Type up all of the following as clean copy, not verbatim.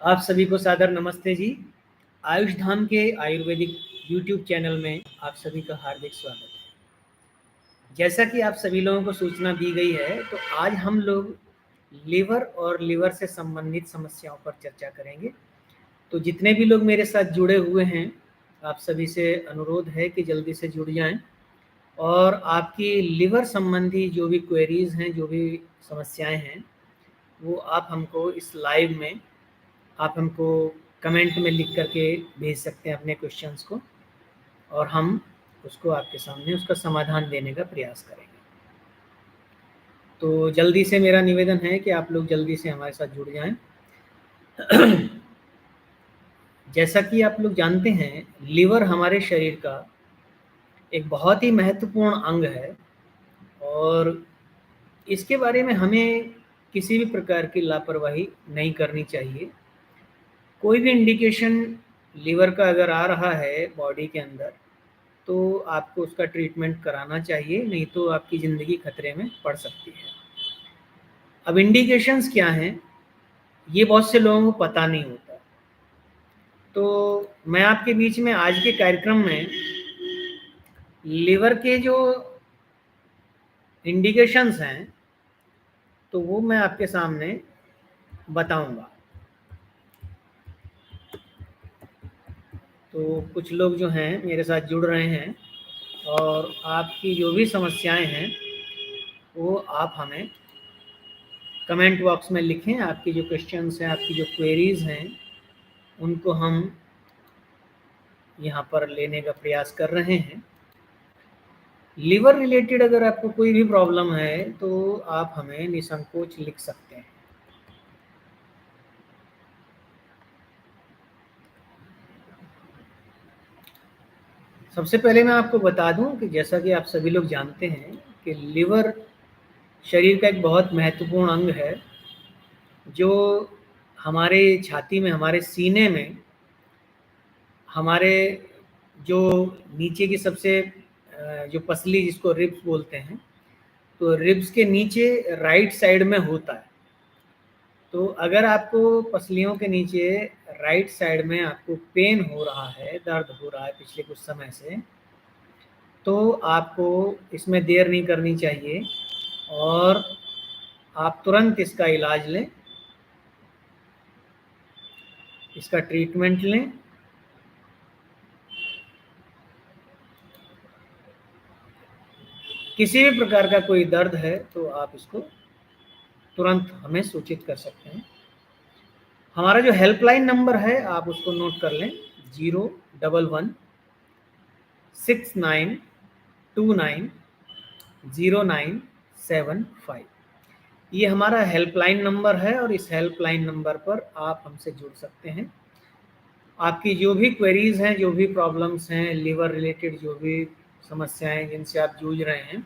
आप सभी को सादर नमस्ते जी। आयुष धाम के आयुर्वेदिक यूट्यूब चैनल में आप सभी का हार्दिक स्वागत है। जैसा कि आप सभी लोगों को सूचना दी गई है, तो आज हम लोग लीवर और लीवर से संबंधित समस्याओं पर चर्चा करेंगे। तो जितने भी लोग मेरे साथ जुड़े हुए हैं, आप सभी से अनुरोध है कि जल्दी से जुड़ जाएं और आपकी लीवर संबंधी जो भी क्वेरीज़ हैं, जो भी समस्याएं हैं, वो आप हमको इस लाइव में आप हमको कमेंट में लिख करके भेज सकते हैं अपने क्वेश्चंस को, और हम उसको आपके सामने उसका समाधान देने का प्रयास करेंगे। तो जल्दी से मेरा निवेदन है कि आप लोग जल्दी से हमारे साथ जुड़ जाएं। जैसा कि आप लोग जानते हैं, लीवर हमारे शरीर का एक बहुत ही महत्वपूर्ण अंग है और इसके बारे में हमें किसी भी प्रकार की लापरवाही नहीं करनी चाहिए। कोई भी इंडिकेशन लीवर का अगर आ रहा है बॉडी के अंदर, तो आपको उसका ट्रीटमेंट कराना चाहिए, नहीं तो आपकी ज़िंदगी खतरे में पड़ सकती है। अब इंडिकेशंस क्या हैं, ये बहुत से लोगों को पता नहीं होता। तो मैं आपके बीच में आज के कार्यक्रम में लीवर के जो इंडिकेशंस हैं, तो वो मैं आपके सामने बताऊंगा। तो कुछ लोग जो हैं मेरे साथ जुड़ रहे हैं और आपकी जो भी समस्याएं हैं वो आप हमें कमेंट बॉक्स में लिखें। आपकी जो क्वेश्चंस हैं, आपकी जो क्वेरीज़ हैं, उनको हम यहाँ पर लेने का प्रयास कर रहे हैं। लीवर रिलेटेड अगर आपको कोई भी प्रॉब्लम है तो आप हमें निसंकोच लिख सकते हैं। सबसे पहले मैं आपको बता दूं कि जैसा कि आप सभी लोग जानते हैं कि लीवर शरीर का एक बहुत महत्वपूर्ण अंग है, जो हमारे छाती में, हमारे सीने में, हमारे जो नीचे की सबसे जो पसली जिसको रिब्स बोलते हैं, तो रिब्स के नीचे राइट साइड में होता है। तो अगर आपको पसलियों के नीचे राइट साइड में आपको पेन हो रहा है, दर्द हो रहा है पिछले कुछ समय से, तो आपको इसमें देर नहीं करनी चाहिए और आप तुरंत इसका इलाज लें, इसका ट्रीटमेंट लें। किसी भी प्रकार का कोई दर्द है तो आप इसको तुरंत हमें सूचित कर सकते हैं। हमारा जो हेल्पलाइन नंबर है आप उसको नोट कर लें, 01169290975। ये हमारा हेल्पलाइन नंबर है और इस हेल्पलाइन नंबर पर आप हमसे जुड़ सकते हैं। आपकी जो भी क्वेरीज़ हैं, जो भी प्रॉब्लम्स हैं, लीवर रिलेटेड जो भी समस्याएं जिनसे आप जूझ रहे हैं,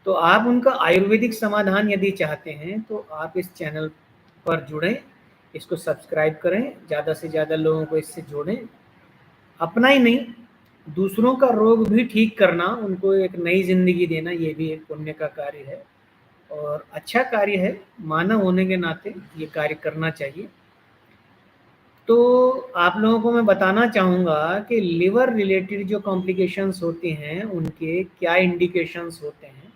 तो आप उनका आयुर्वेदिक समाधान यदि चाहते हैं तो आप इस चैनल पर जुड़ें, इसको सब्सक्राइब करें, ज़्यादा से ज़्यादा लोगों को इससे जोड़ें। अपना ही नहीं, दूसरों का रोग भी ठीक करना, उनको एक नई ज़िंदगी देना, ये भी एक पुण्य का कार्य है और अच्छा कार्य है। मानव होने के नाते ये कार्य करना चाहिए। तो आप लोगों को मैं बताना चाहूँगा कि लिवर रिलेटेड जो कॉम्प्लिकेशंस होती हैं, उनके क्या इंडिकेशंस होते हैं,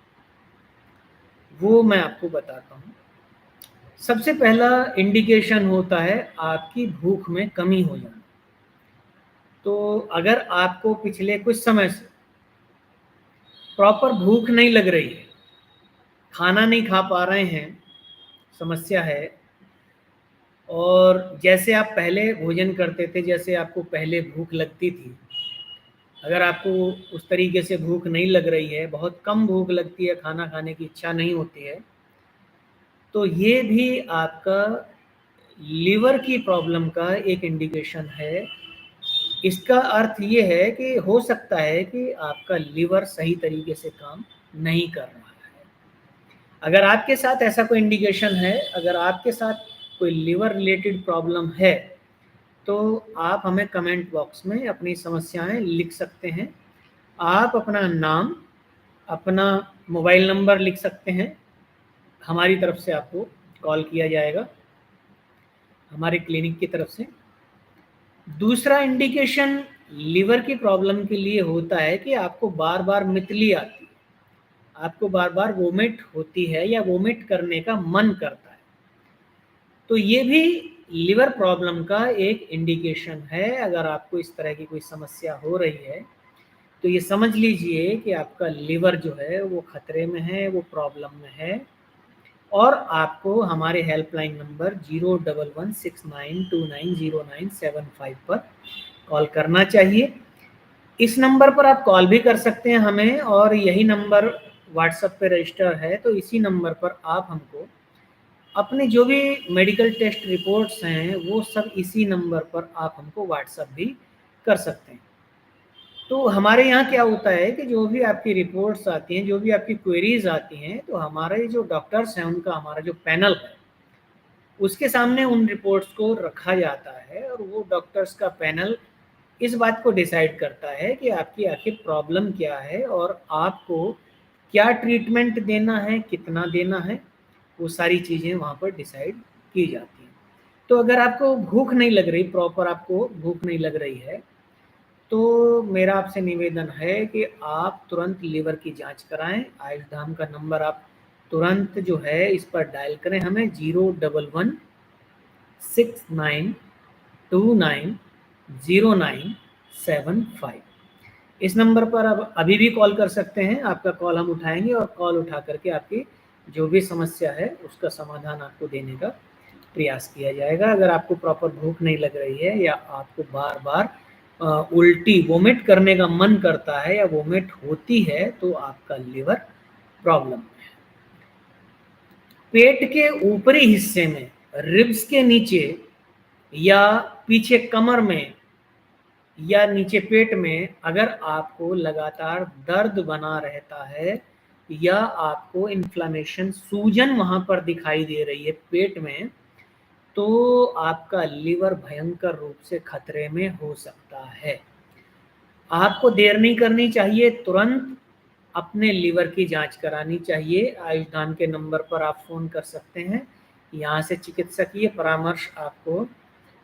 वो मैं आपको बताता हूँ। सबसे पहला इंडिकेशन होता है आपकी भूख में कमी हो जाना। तो अगर आपको पिछले कुछ समय से प्रॉपर भूख नहीं लग रही है, खाना नहीं खा पा रहे हैं, समस्या है, और जैसे आप पहले भोजन करते थे, जैसे आपको पहले भूख लगती थी, अगर आपको उस तरीके से भूख नहीं लग रही है, बहुत कम भूख लगती है, खाना खाने की इच्छा नहीं होती है, तो ये भी आपका लीवर की प्रॉब्लम का एक इंडिकेशन है। इसका अर्थ ये है कि हो सकता है कि आपका लीवर सही तरीके से काम नहीं कर रहा है। अगर आपके साथ ऐसा कोई इंडिकेशन है, अगर आपके साथ कोई लीवर रिलेटेड प्रॉब्लम है, तो आप हमें कमेंट बॉक्स में अपनी समस्याएं लिख सकते हैं। आप अपना नाम, अपना मोबाइल नंबर लिख सकते हैं, हमारी तरफ से आपको कॉल किया जाएगा। हमारे क्लिनिक की तरफ से। दूसरा इंडिकेशन लीवर की प्रॉब्लम के लिए होता है कि आपको बार बार मितली आती है, आपको बार बार वोमिट होती है या वोमिट करने का मन करता है, तो ये भी लिवर प्रॉब्लम का एक इंडिकेशन है। अगर आपको इस तरह की कोई समस्या हो रही है तो ये समझ लीजिए कि आपका लिवर जो है वो खतरे में है, वो प्रॉब्लम में है, और आपको हमारे हेल्पलाइन नंबर 0116929097 पर कॉल करना चाहिए। इस नंबर पर आप कॉल भी कर सकते हैं हमें, और यही नंबर व्हाट्सएप पे रजिस्टर है, तो इसी नंबर पर आप हमको अपने जो भी मेडिकल टेस्ट रिपोर्ट्स हैं वो सब इसी नंबर पर आप हमको व्हाट्सएप भी कर सकते हैं। तो हमारे यहाँ क्या होता है कि जो भी आपकी रिपोर्ट्स आती हैं, जो भी आपकी क्वेरीज आती हैं, तो हमारे जो डॉक्टर्स हैं उनका हमारा जो पैनल है उसके सामने उन रिपोर्ट्स को रखा जाता है, और वो डॉक्टर्स का पैनल इस बात को डिसाइड करता है कि आपकी आखिर प्रॉब्लम क्या है और आपको क्या ट्रीटमेंट देना है, कितना देना है, वो सारी चीज़ें वहाँ पर डिसाइड की जाती हैं। तो अगर आपको भूख नहीं लग रही, प्रॉपर आपको भूख नहीं लग रही है, तो मेरा आपसे निवेदन है कि आप तुरंत लीवर की जांच कराएं। आयुष धाम का नंबर आप तुरंत जो है इस पर डायल करें, हमें 01169290975। इस नंबर पर आप अभी भी कॉल कर सकते हैं, आपका कॉल हम उठाएंगे और कॉल उठा करके आपकी जो भी समस्या है उसका समाधान आपको देने का प्रयास किया जाएगा। अगर आपको प्रॉपर भूख नहीं लग रही है या आपको बार बार उल्टी वोमिट करने का मन करता है या वोमिट होती है, तो आपका लिवर प्रॉब्लम है। पेट के ऊपरी हिस्से में, रिब्स के नीचे या पीछे कमर में या नीचे पेट में अगर आपको लगातार दर्द बना रहता है या आपको इन्फ्लामेशन, सूजन वहां पर दिखाई दे रही है पेट में, तो आपका लिवर भयंकर रूप से खतरे में हो सकता है। आपको देर नहीं करनी चाहिए, तुरंत अपने लिवर की जांच करानी चाहिए। आयुष धाम के नंबर पर आप फ़ोन कर सकते हैं, यहाँ से चिकित्सकीय परामर्श आपको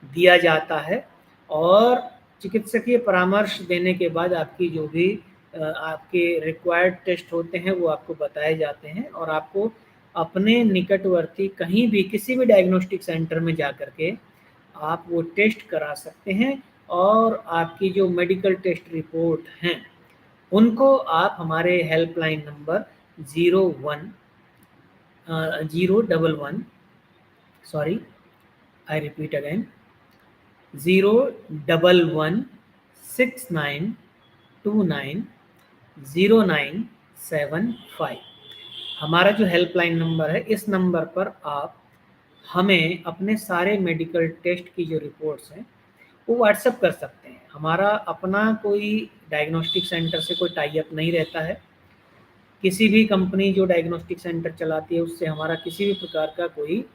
दिया जाता है, और चिकित्सकीय परामर्श देने के बाद आपकी जो भी आपके रिक्वायर्ड टेस्ट होते हैं वो आपको बताए जाते हैं, और आपको अपने निकटवर्ती कहीं भी किसी भी डायग्नोस्टिक सेंटर में जा कर के आप वो टेस्ट करा सकते हैं, और आपकी जो मेडिकल टेस्ट रिपोर्ट हैं उनको आप हमारे helpline number 011 sorry I repeat again 01169290975। हमारा जो हेल्पलाइन नंबर है, इस नंबर पर आप हमें अपने सारे मेडिकल टेस्ट की जो रिपोर्ट्स हैं वो व्हाट्सएप कर सकते हैं। हमारा अपना कोई डायग्नोस्टिक सेंटर से कोई टाई अप नहीं रहता है, किसी भी कंपनी जो डायग्नोस्टिक सेंटर चलाती है उससे हमारा किसी भी प्रकार का कोई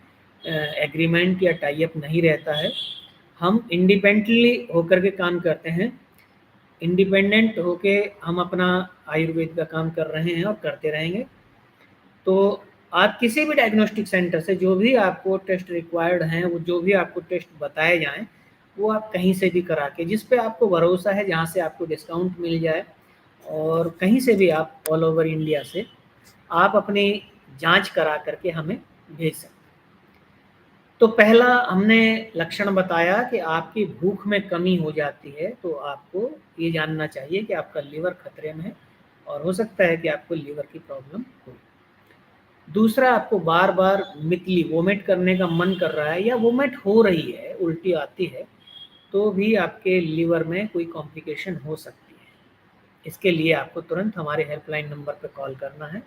एग्रीमेंट या टाई अप नहीं रहता है। हम इंडिपेंडेंटली होकर के काम करते हैं, इंडिपेंडेंट होके हम अपना आयुर्वेद का काम कर रहे हैं और करते रहेंगे। तो आप किसी भी डायग्नोस्टिक सेंटर से जो भी आपको टेस्ट रिक्वायर्ड हैं, वो जो भी आपको टेस्ट बताए जाएं, वो आप कहीं से भी करा के, जिस पे आपको भरोसा है, जहाँ से आपको डिस्काउंट मिल जाए, और कहीं से भी आप ऑल ओवर इंडिया से आप अपनी जांच करा करके हमें भेज सकते हैं। तो पहला हमने लक्षण बताया कि आपकी भूख में कमी हो जाती है, तो आपको ये जानना चाहिए कि आपका लिवर खतरे में है और हो सकता है कि आपको लिवर की प्रॉब्लम हो। दूसरा, आपको बार बार मितली वोमिट करने का मन कर रहा है या वोमिट हो रही है, उल्टी आती है, तो भी आपके लिवर में कोई कॉम्प्लिकेशन हो सकती है। इसके लिए आपको तुरंत हमारे हेल्पलाइन नंबर पर कॉल करना है,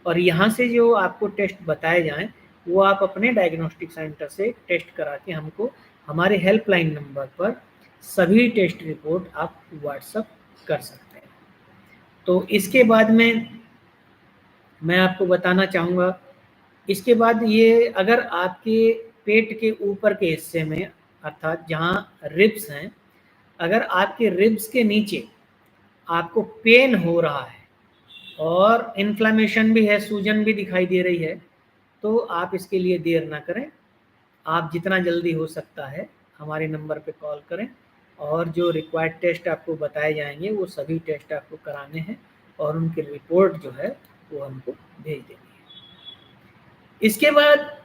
और यहाँ से जो आपको टेस्ट बताए जाएं वो आप अपने डायग्नोस्टिक सेंटर से टेस्ट करा के हमको हमारे हेल्पलाइन नंबर पर सभी टेस्ट रिपोर्ट आप व्हाट्सएप कर सकते हैं। तो इसके बाद में मैं आपको बताना चाहूँगा, इसके बाद ये, अगर आपके पेट के ऊपर के हिस्से में, अर्थात जहाँ रिब्स हैं, अगर आपके रिब्स के नीचे आपको पेन हो रहा है और इन्फ्लेमेशन भी है, सूजन भी दिखाई दे रही है, तो आप इसके लिए देर ना करें, आप जितना जल्दी हो सकता है हमारे नंबर पे कॉल करें और जो रिक्वायर्ड टेस्ट आपको बताए जाएंगे वो सभी टेस्ट आपको कराने हैं और उनकी रिपोर्ट जो है वो हमको भेज देनी है। इसके बाद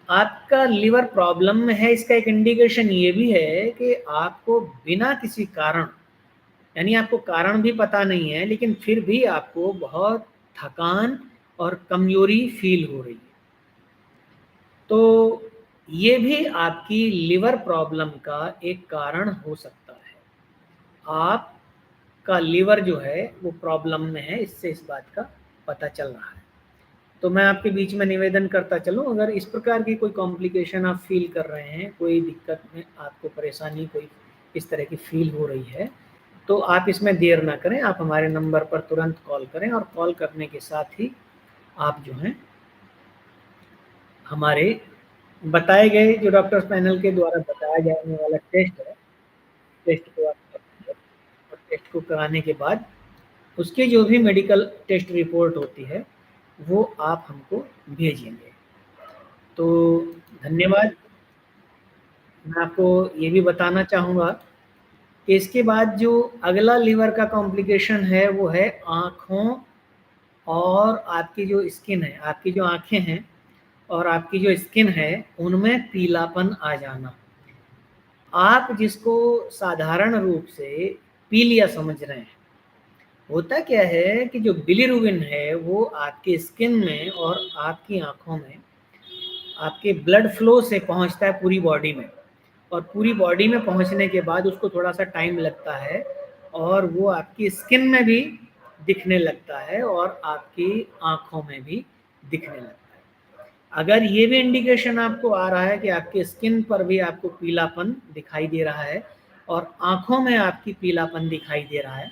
आपका लिवर प्रॉब्लम में है, इसका एक इंडिकेशन ये भी है कि आपको बिना किसी कारण, यानी आपको कारण भी पता नहीं है लेकिन फिर भी आपको बहुत थकान और कमजोरी फील हो रही है, तो ये भी आपकी लिवर प्रॉब्लम का एक कारण हो सकता है। आपका लिवर जो है वो प्रॉब्लम में है, इससे इस बात का पता चल रहा है। तो मैं आपके बीच में निवेदन करता चलूं, अगर इस प्रकार की कोई कॉम्प्लिकेशन आप फील कर रहे हैं, कोई दिक्कत में आपको परेशानी कोई इस तरह की फील हो रही है, तो आप इसमें देर ना करें, आप हमारे नंबर पर तुरंत कॉल करें और कॉल करने के साथ ही आप जो हैं हमारे बताए गए जो डॉक्टर्स पैनल के द्वारा बताया जाने वाला टेस्ट है, टेस्ट को आप करेंगे और टेस्ट को कराने के बाद उसके जो भी मेडिकल टेस्ट रिपोर्ट होती है वो आप हमको भेजेंगे। तो धन्यवाद। मैं आपको ये भी बताना चाहूँगा कि इसके बाद जो अगला लिवर का कॉम्प्लिकेशन है वो है आँखों और आपकी जो स्किन है, आपकी जो आँखें हैं और आपकी जो स्किन है उनमें पीलापन आ जाना। आप जिसको साधारण रूप से पीलिया समझ रहे हैं, होता क्या है कि जो बिलीरुबिन है वो आपकी स्किन में और आपकी आँखों में आपके ब्लड फ्लो से पहुँचता है पूरी बॉडी में, और पूरी बॉडी में पहुँचने के बाद उसको थोड़ा-सा टाइम लगता है और वो आपकी स्किन में भी दिखने लगता है और आपकी आँखों में भी दिखने लगता है। अगर ये भी इंडिकेशन आपको आ रहा है कि आपकी स्किन पर भी आपको पीलापन दिखाई दे रहा है और आँखों में आपकी पीलापन दिखाई दे रहा है,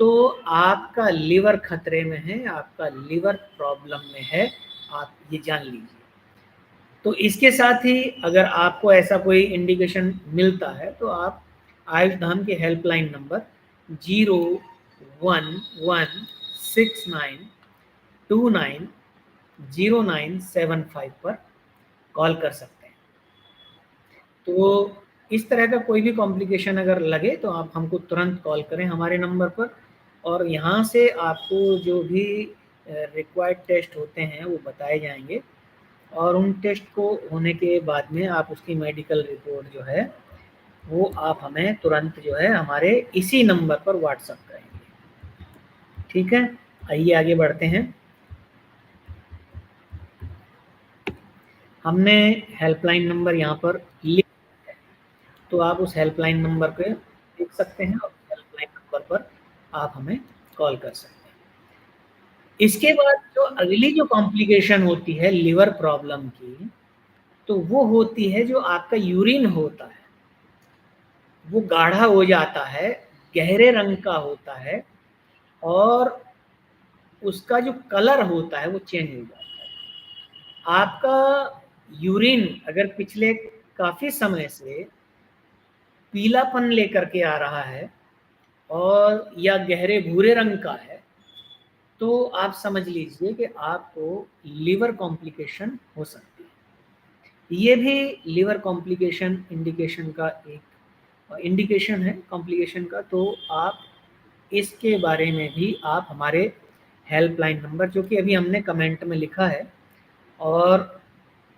तो आपका लिवर खतरे में है, आपका लिवर प्रॉब्लम में है, आप ये जान लीजिए। तो इसके साथ ही अगर आपको ऐसा कोई इंडिकेशन मिलता है तो आप आयुष धाम के हेल्पलाइन नंबर 011629290975 पर कॉल कर सकते हैं। तो इस तरह का कोई भी कॉम्प्लिकेशन अगर लगे तो आप हमको तुरंत कॉल करें हमारे नंबर पर, और यहाँ से आपको जो भी रिक्वायर्ड टेस्ट होते हैं वो बताए जाएंगे और उन टेस्ट को होने के बाद में आप उसकी मेडिकल रिपोर्ट जो है वो आप हमें तुरंत जो है हमारे इसी नंबर पर व्हाट्सएप करेंगे। ठीक है, आइए आगे बढ़ते हैं। हमने हेल्पलाइन नंबर यहाँ पर लिख, तो आप उस हेल्पलाइन नंबर पे लिख सकते हैं और हेल्पलाइन नंबर पर आप हमें कॉल कर सकते हैं। इसके बाद जो अगली जो कॉम्प्लिकेशन होती है लिवर प्रॉब्लम की, तो वो होती है जो आपका यूरिन होता है वो गाढ़ा हो जाता है, गहरे रंग का होता है और उसका जो कलर होता है वो चेंज हो जाता है। आपका यूरिन अगर पिछले काफ़ी समय से पीलापन लेकर के आ रहा है और या गहरे भूरे रंग का है, तो आप समझ लीजिए कि आपको लिवर कॉम्प्लिकेशन हो सकती है। ये भी लिवर कॉम्प्लिकेशन इंडिकेशन का एक इंडिकेशन है कॉम्प्लिकेशन का, तो आप इसके बारे में भी आप हमारे हेल्पलाइन नंबर जो कि अभी हमने कमेंट में लिखा है और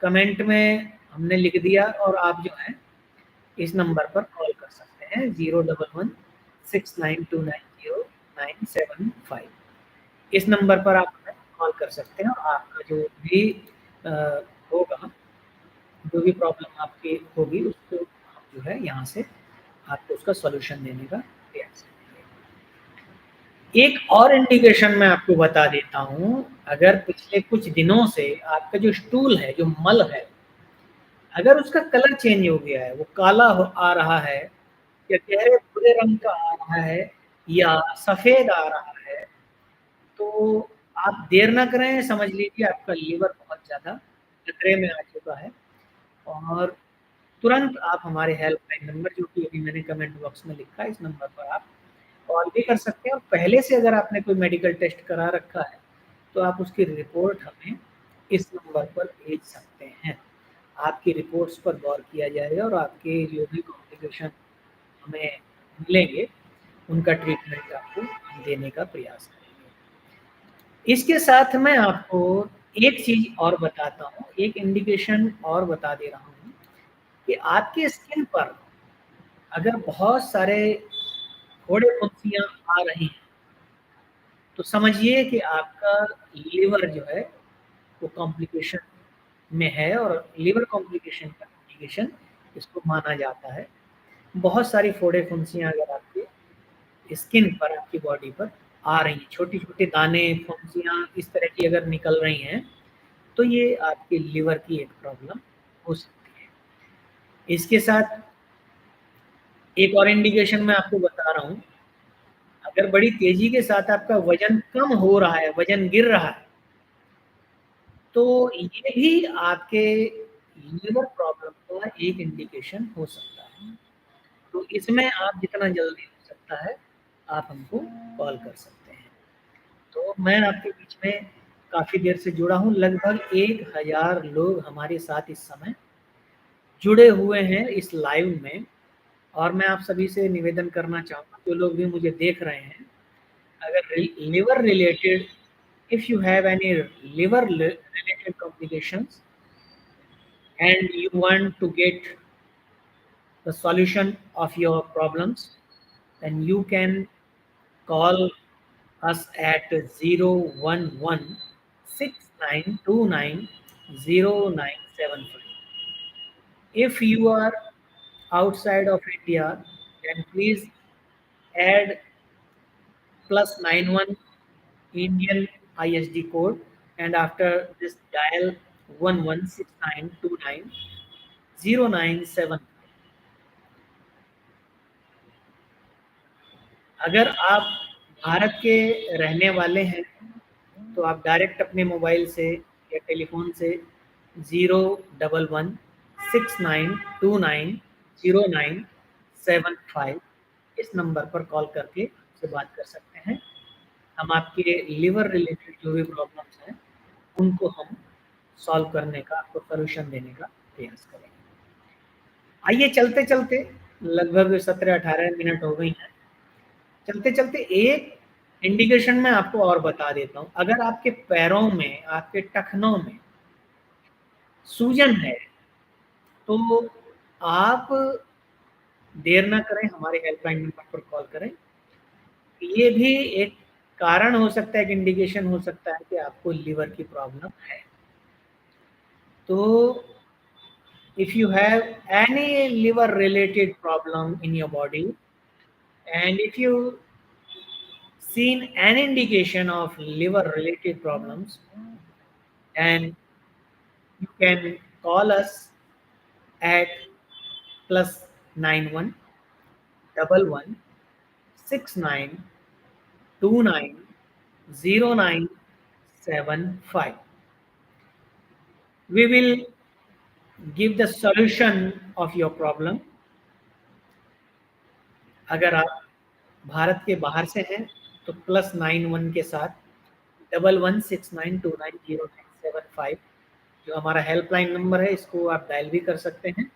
कमेंट में हमने लिख दिया, और आप जो है इस नंबर पर कॉल कर सकते हैं 01169290975। इस नंबर पर आप हमें कॉल कर सकते हैं और आपका जो भी अ, होगा, जो भी प्रॉब्लम आपकी होगी उसको हम जो है यहाँ से आपको उसका सॉल्यूशन देने का प्रयास करेंगे। एक और इंडिकेशन मैं आपको बता देता हूँ, अगर पिछले कुछ दिनों से आपका जो स्टूल है, जो मल है, अगर उसका कलर चेंज हो गया है, वो काला आ रहा है या गहरे भूरे रंग का आ रहा है या सफ़ेद आ रहा है, तो आप देर ना करें, समझ लीजिए आपका लीवर बहुत ज़्यादा खतरे में आ चुका है और तुरंत आप हमारे हेल्पलाइन नंबर जो कि अभी मैंने कमेंट बॉक्स में लिखा है, इस नंबर पर आप कॉल भी कर सकते हैं और पहले से अगर आपने कोई मेडिकल टेस्ट करा रखा है, तो आप उसकी रिपोर्ट हमें इस नंबर पर भेज सकते हैं। आपकी रिपोर्ट्स पर गौर किया जाएगा और आपके जो भी कॉम्प्लिकेशन हमें मिलेंगे उनका ट्रीटमेंट आपको देने का प्रयास करेंगे। इसके साथ मैं आपको एक चीज़ और बताता हूँ, एक इंडिकेशन और बता दे रहा हूँ कि आपके स्किन पर अगर बहुत सारे फोड़े फुंसियाँ आ रही हैं, तो समझिए कि आपका लीवर जो है वो कॉम्प्लिकेशन में है और लीवर कॉम्प्लिकेशन का इंडिकेशन इसको माना जाता है। बहुत सारी फोड़े फुंसियाँ अगर आपके स्किन पर, आपकी बॉडी पर आ रही हैं, छोटे-छोटे दाने, फुंसियाँ इस तरह की अगर निकल रही हैं, तो ये आपके लिवर की एक प्रॉब्लम हो सकती है। इसके साथ एक और इंडिकेशन मैं आपको बता रहा हूँ, अगर बड़ी तेज़ी के साथ आपका वज़न कम हो रहा है, वज़न गिर रहा है, तो ये भी आपके लिवर प्रॉब्लम का एक इंडिकेशन हो सकता है। तो इसमें आप जितना जल्दी हो सकता है, आप हमको कॉल कर सकते हैं। तो मैं आपके बीच में काफ़ी देर से जुड़ा हूँ, लगभग 1000 लोग हमारे साथ इस समय जुड़े हुए हैं इस लाइव में और मैं आप सभी से निवेदन करना चाहूँगा, जो लोग भी मुझे देख रहे हैं, अगर liver related if you have any related complications and you want to get the solution of your problems, then you can call us at 01169290975. If you are outside of India, then please add +91 Indian ISD code, and after this dial 1169290975. अगर आप भारत के रहने वाले हैं तो आप direct अपने mobile से या टेलीफोन से 01169290975 इस नंबर पर कॉल करके से बात कर सकते हैं। हम आपके लिवर रिलेटेड जो भी प्रॉब्लम्स हैं उनको हम सॉल्व करने का, आपको सॉल्यूशन देने का प्रयास करेंगे। आइए चलते-चलते लगभग 17-18 मिनट हो गई हैं। चलते-चलते एक इंडिकेशन मैं आपको और बता देता हूँ। अगर आपके पैरों में, आपके टखनों में सूजन है, तो आप देर ना करें, हमारे हेल्पलाइन नंबर पर कॉल करें। ये भी एक कारण हो सकता है, एक इंडिकेशन हो सकता है कि आपको लिवर की प्रॉब्लम है। तो if you have any liver related problem in your body and if you seen an indication of liver related problems, then you can call us at +91 11 69 29 0975. We will give the solution of your problem. अगर आप भारत के बाहर से हैं तो +91 के साथ 1169290975 जो हमारा हेल्पलाइन नंबर है, इसको आप डायल भी कर सकते हैं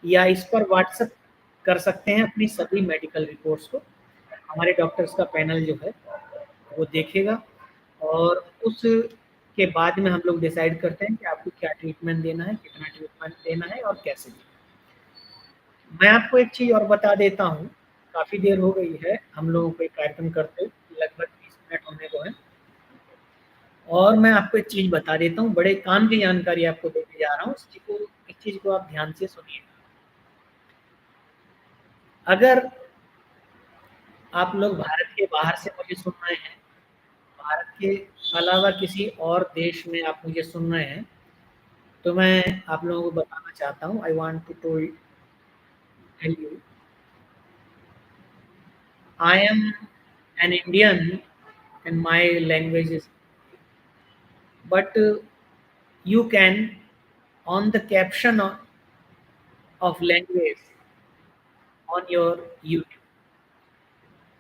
या इस पर व्हाट्सएप कर सकते हैं अपनी सभी मेडिकल रिपोर्ट्स को। हमारे डॉक्टर्स का पैनल जो है वो देखेगा और उसके बाद में हम लोग डिसाइड करते हैं कि आपको क्या ट्रीटमेंट देना है, कितना ट्रीटमेंट देना है और कैसे देना है। मैं आपको एक चीज़ और बता देता हूँ, काफ़ी देर हो गई है हम लोगों को ये कार्यक्रम करते, लगभग 30 मिनट होने को हैं और मैं आपको एक चीज़ बता देता हूँ, बड़े काम की जानकारी आपको देने जा रहा हूँ, इस चीज़ को आप ध्यान से सुनिए। अगर आप लोग भारत के बाहर से मुझे सुन रहे हैं, भारत के अलावा किसी और देश में आप मुझे सुन रहे हैं, तो मैं आप लोगों को बताना चाहता हूँ, I want to tell you, I am an Indian and my language is, but you can on the caption of language on your YouTube,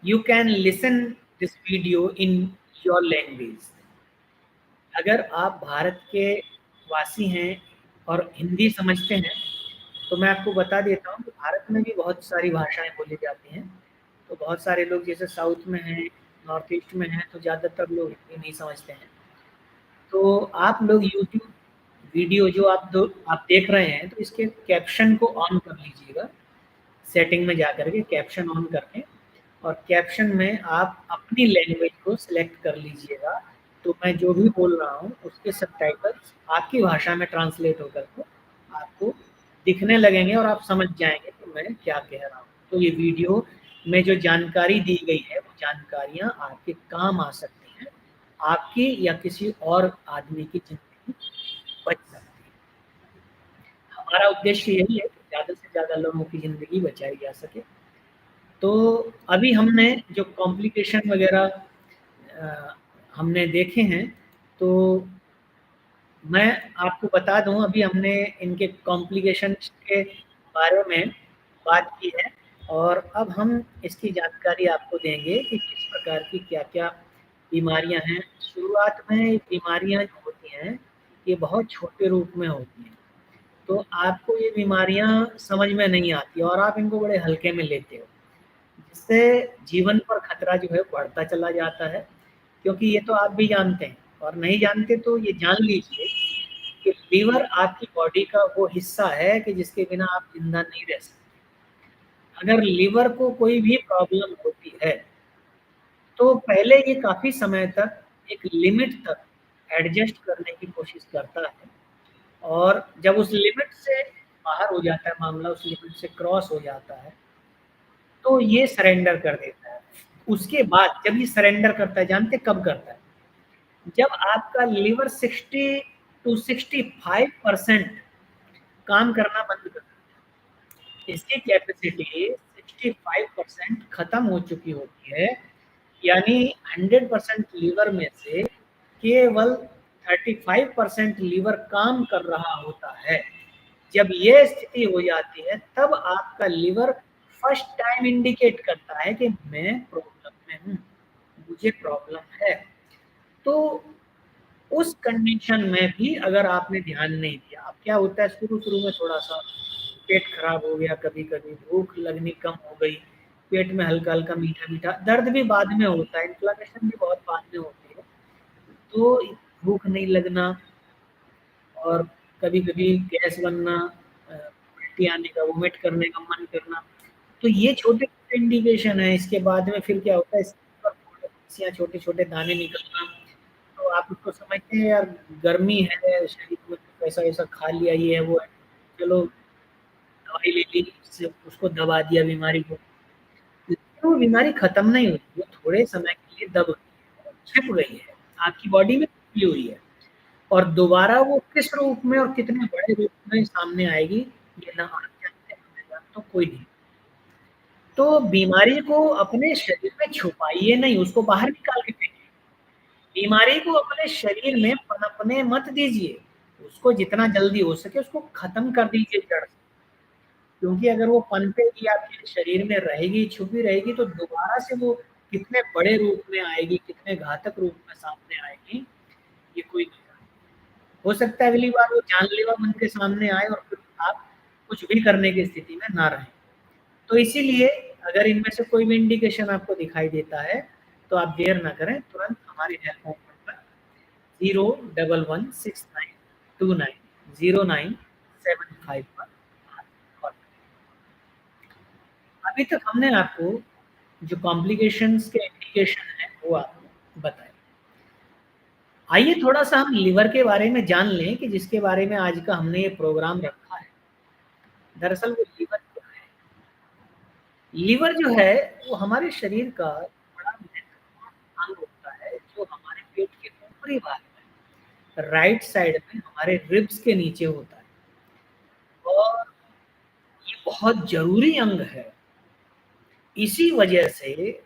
you can listen this video in your language. अगर आप भारत के वासी हैं और हिंदी समझते हैं, तो मैं आपको बता देता हूँ कि भारत में भी बहुत सारी भाषाएँ बोली जाती हैं। तो बहुत सारे लोग जैसे साउथ में हैं, नॉर्थ ईस्ट में हैं, तो ज़्यादातर लोग हिंदी नहीं समझते हैं। तो आप लोग यूट्यूब वीडियो जो आप देख रहे हैं, तो इसके कैप्शन को ऑन कर लीजिएगा। सेटिंग में जाकर के कैप्शन ऑन करके, और कैप्शन में आप अपनी लैंग्वेज को सिलेक्ट कर लीजिएगा। तो मैं जो भी बोल रहा हूँ उसके सबटाइटल्स आपकी भाषा में ट्रांसलेट होकर के आपको दिखने लगेंगे और आप समझ जाएंगे कि मैं क्या कह रहा हूँ। तो ये वीडियो में जो जानकारी दी गई है वो जानकारियाँ आपके काम आ सकती हैं, आपकी या किसी और आदमी की ज़िंदगी बच सकती है। हमारा उद्देश्य यही है कि ज़्यादा से ज़्यादा लोगों की ज़िंदगी बचाई जा सके। तो अभी हमने जो कॉम्प्लिकेशन वगैरह हमने देखे हैं, तो मैं आपको बता दूं, अभी हमने इनके कॉम्प्लिकेशंस के बारे में बात की है, और अब हम इसकी जानकारी आपको देंगे कि किस प्रकार की क्या-क्या बीमारियां हैं। शुरुआत में बीमारियां जो होती हैं, ये बहुत छोटे रूप में होती हैं, तो आपको ये बीमारियां समझ में नहीं आती और आप इनको बड़े हल्के में लेते हो, जिससे जीवन पर खतरा जो है बढ़ता चला जाता है। क्योंकि ये तो आप भी जानते हैं, और नहीं जानते तो ये जान लीजिए कि लीवर आपकी बॉडी का वो हिस्सा है कि जिसके बिना आप जिंदा नहीं रह सकते। अगर लीवर को कोई भी प्रॉब्लम होती है, तो पहले ये काफ़ी समय तक एक लिमिट तक एडजस्ट करने की कोशिश करता है, और जब उस लिमिट से बाहर हो जाता है मामला, उस लिमिट से क्रॉस हो जाता है, तो ये सरेंडर कर देता है। उसके बाद जब ये सरेंडर करता है, जानते कब करता है? जब आपका लीवर 60 टू 65% काम करना बंद कर देता है। इसकी कैपेसिटी 65% खत्म हो चुकी होती है, यानी 100% लीवर में से केवल 35% लीवर काम कर रहा होता है। जब ये स्थिति हो जाती है, तब आपका लीवर फर्स्ट टाइम इंडिकेट करता है कि मैं प्रॉब्लम में हूँ, मुझे प्रॉब्लम है। तो उस कंडीशन में भी अगर आपने ध्यान नहीं दिया, अब क्या होता है, शुरू-शुरू में थोड़ा-सा पेट खराब हो गया, कभी-कभी भूख लगनी कम हो गई, पेट में हल्का-हल्का मीठा-मीठा, दर्द भी बाद में होता है, इन्फ्लेमेशन भी बहुत बाद में होती है। तो भूख नहीं लगना, और कभी-कभी गैस बनना, उल्टी आने का, वोमिट करने का मन करना, तो ये छोटे-छोटे इंडिकेशन है। इसके बाद में फिर क्या होता है, स्किन पर थोड़े-से छोटे-छोटे दाने निकलना, तो आप उसको समझते हैं यार गर्मी है, शरीर में कुछ ऐसा-वैसा खा लिया, ये है, वो है, चलो दवाई ले ली, उससे उसको दबा दिया बीमारी को। लेकिन वो बीमारी खत्म नहीं हुई, वो थोड़े समय के लिए दब गई है, छिप गई है, आपकी बॉडी में छिपी हुई है, और दोबारा वो किस रूप में और कितने बड़े रूप में सामने आएगी, ये ना आप जानते हैं, ना मैं जानता हूँ, कोई नहीं। तो बीमारी को अपने शरीर में छुपाइए नहीं, उसको बाहर निकाल के फेंकिए। बीमारी को अपने शरीर में पनपने मत दीजिए, उसको जितना जल्दी हो सके उसको खत्म कर दीजिए जड़ से। क्योंकि अगर वो पनपेगी, आपके शरीर में रहेगी, छुपी रहेगी, तो दोबारा से वो कितने बड़े रूप में आएगी, कितने घातक रूप में सामने आएगी, ये कोई नहीं जानता। हो सकता है अगली बार वो जानलेवा बन के सामने आए और फिर आप कुछ भी करने की स्थिति में ना रहें। तो इसीलिए अगर इनमें से कोई भी इंडिकेशन आपको दिखाई देता है, तो आप देर ना करें, तुरंत हमारे हेल्पलाइन नंबर 01169290975 पर कॉल करें। अभी तक हमने आपको जो कॉम्प्लिकेशंस के इंडिकेशन हैं, वो आपको बताए। आइए थोड़ा-सा हम लिवर के बारे में जान लें कि जिसके बारे में आज का हमने ये प्रोग्राम रखा है। दरअसल वो लिवर क्या है? लिवर जो है, वो हमारे शरीर का बड़ा महत्वपूर्ण अंग होता है, जो हमारे पेट के ऊपरी भाग में, राइट साइड में हमारे रिब्स के नीचे होता है, और ये बहुत ज़रूरी अंग है। इसी वजह से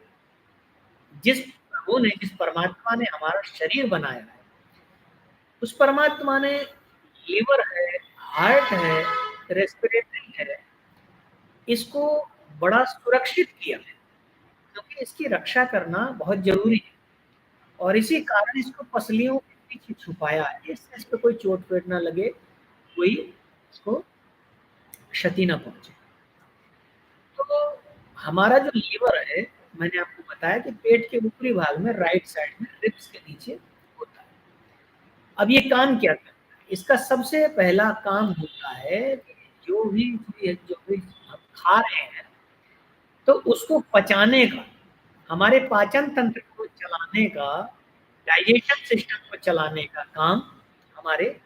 जिस परमात्मा ने हमारा शरीर बनाया है, उस परमात्मा ने लिवर है, हार्ट है, रेस्पिरेटरी है, इसको बड़ा सुरक्षित किया है, क्योंकि इसकी रक्षा करना बहुत ज़रूरी है, और इसी कारण इसको पसलियों के पीछे छुपाया है, इससे इस पे कोई चोट-वेट ना लगे, कोई उसको क्षति ना पहुंचे। तो हमारा जो लीवर है, मैंने आपको बताया कि पेट के ऊपरी भाग में राइट साइड में रिब्स के नीचे होता है। अब ये काम क्या करता है? इसका सबसे पहला काम होता है कि जो भी हम खा रहे हैं तो उसको पचाने का, हमारे पाचन तंत्र को चलाने का, डाइजेशन सिस्टम को चलाने का काम हमारे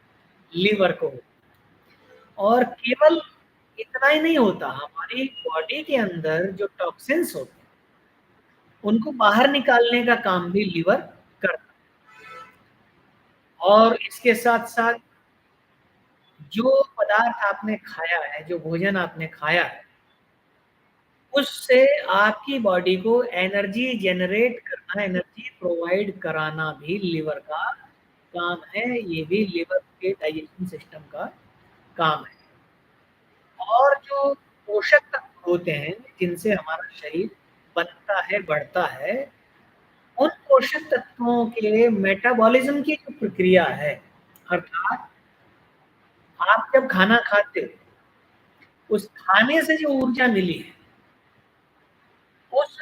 लीवर को होता है। और केवल इतना ही नहीं होता, हमारी बॉडी के अंदर जो टॉक्सिन्स होते हैं उनको बाहर निकालने का काम भी लीवर करता है। और इसके साथ साथ जो पदार्थ आपने खाया है, जो भोजन आपने खाया है, उससे आपकी बॉडी को एनर्जी जनरेट करना, एनर्जी प्रोवाइड कराना भी लीवर का काम है। ये भी लीवर के डाइजेशन सिस्टम का काम है। और जो पोषक तत्व होते हैं जिनसे हमारा शरीर बनता है, बढ़ता है, उन पोषक तत्वों के मेटाबॉलिज्म की जो प्रक्रिया है, अर्थात आप जब खाना खाते हो, उस खाने से जो ऊर्जा मिली है, उस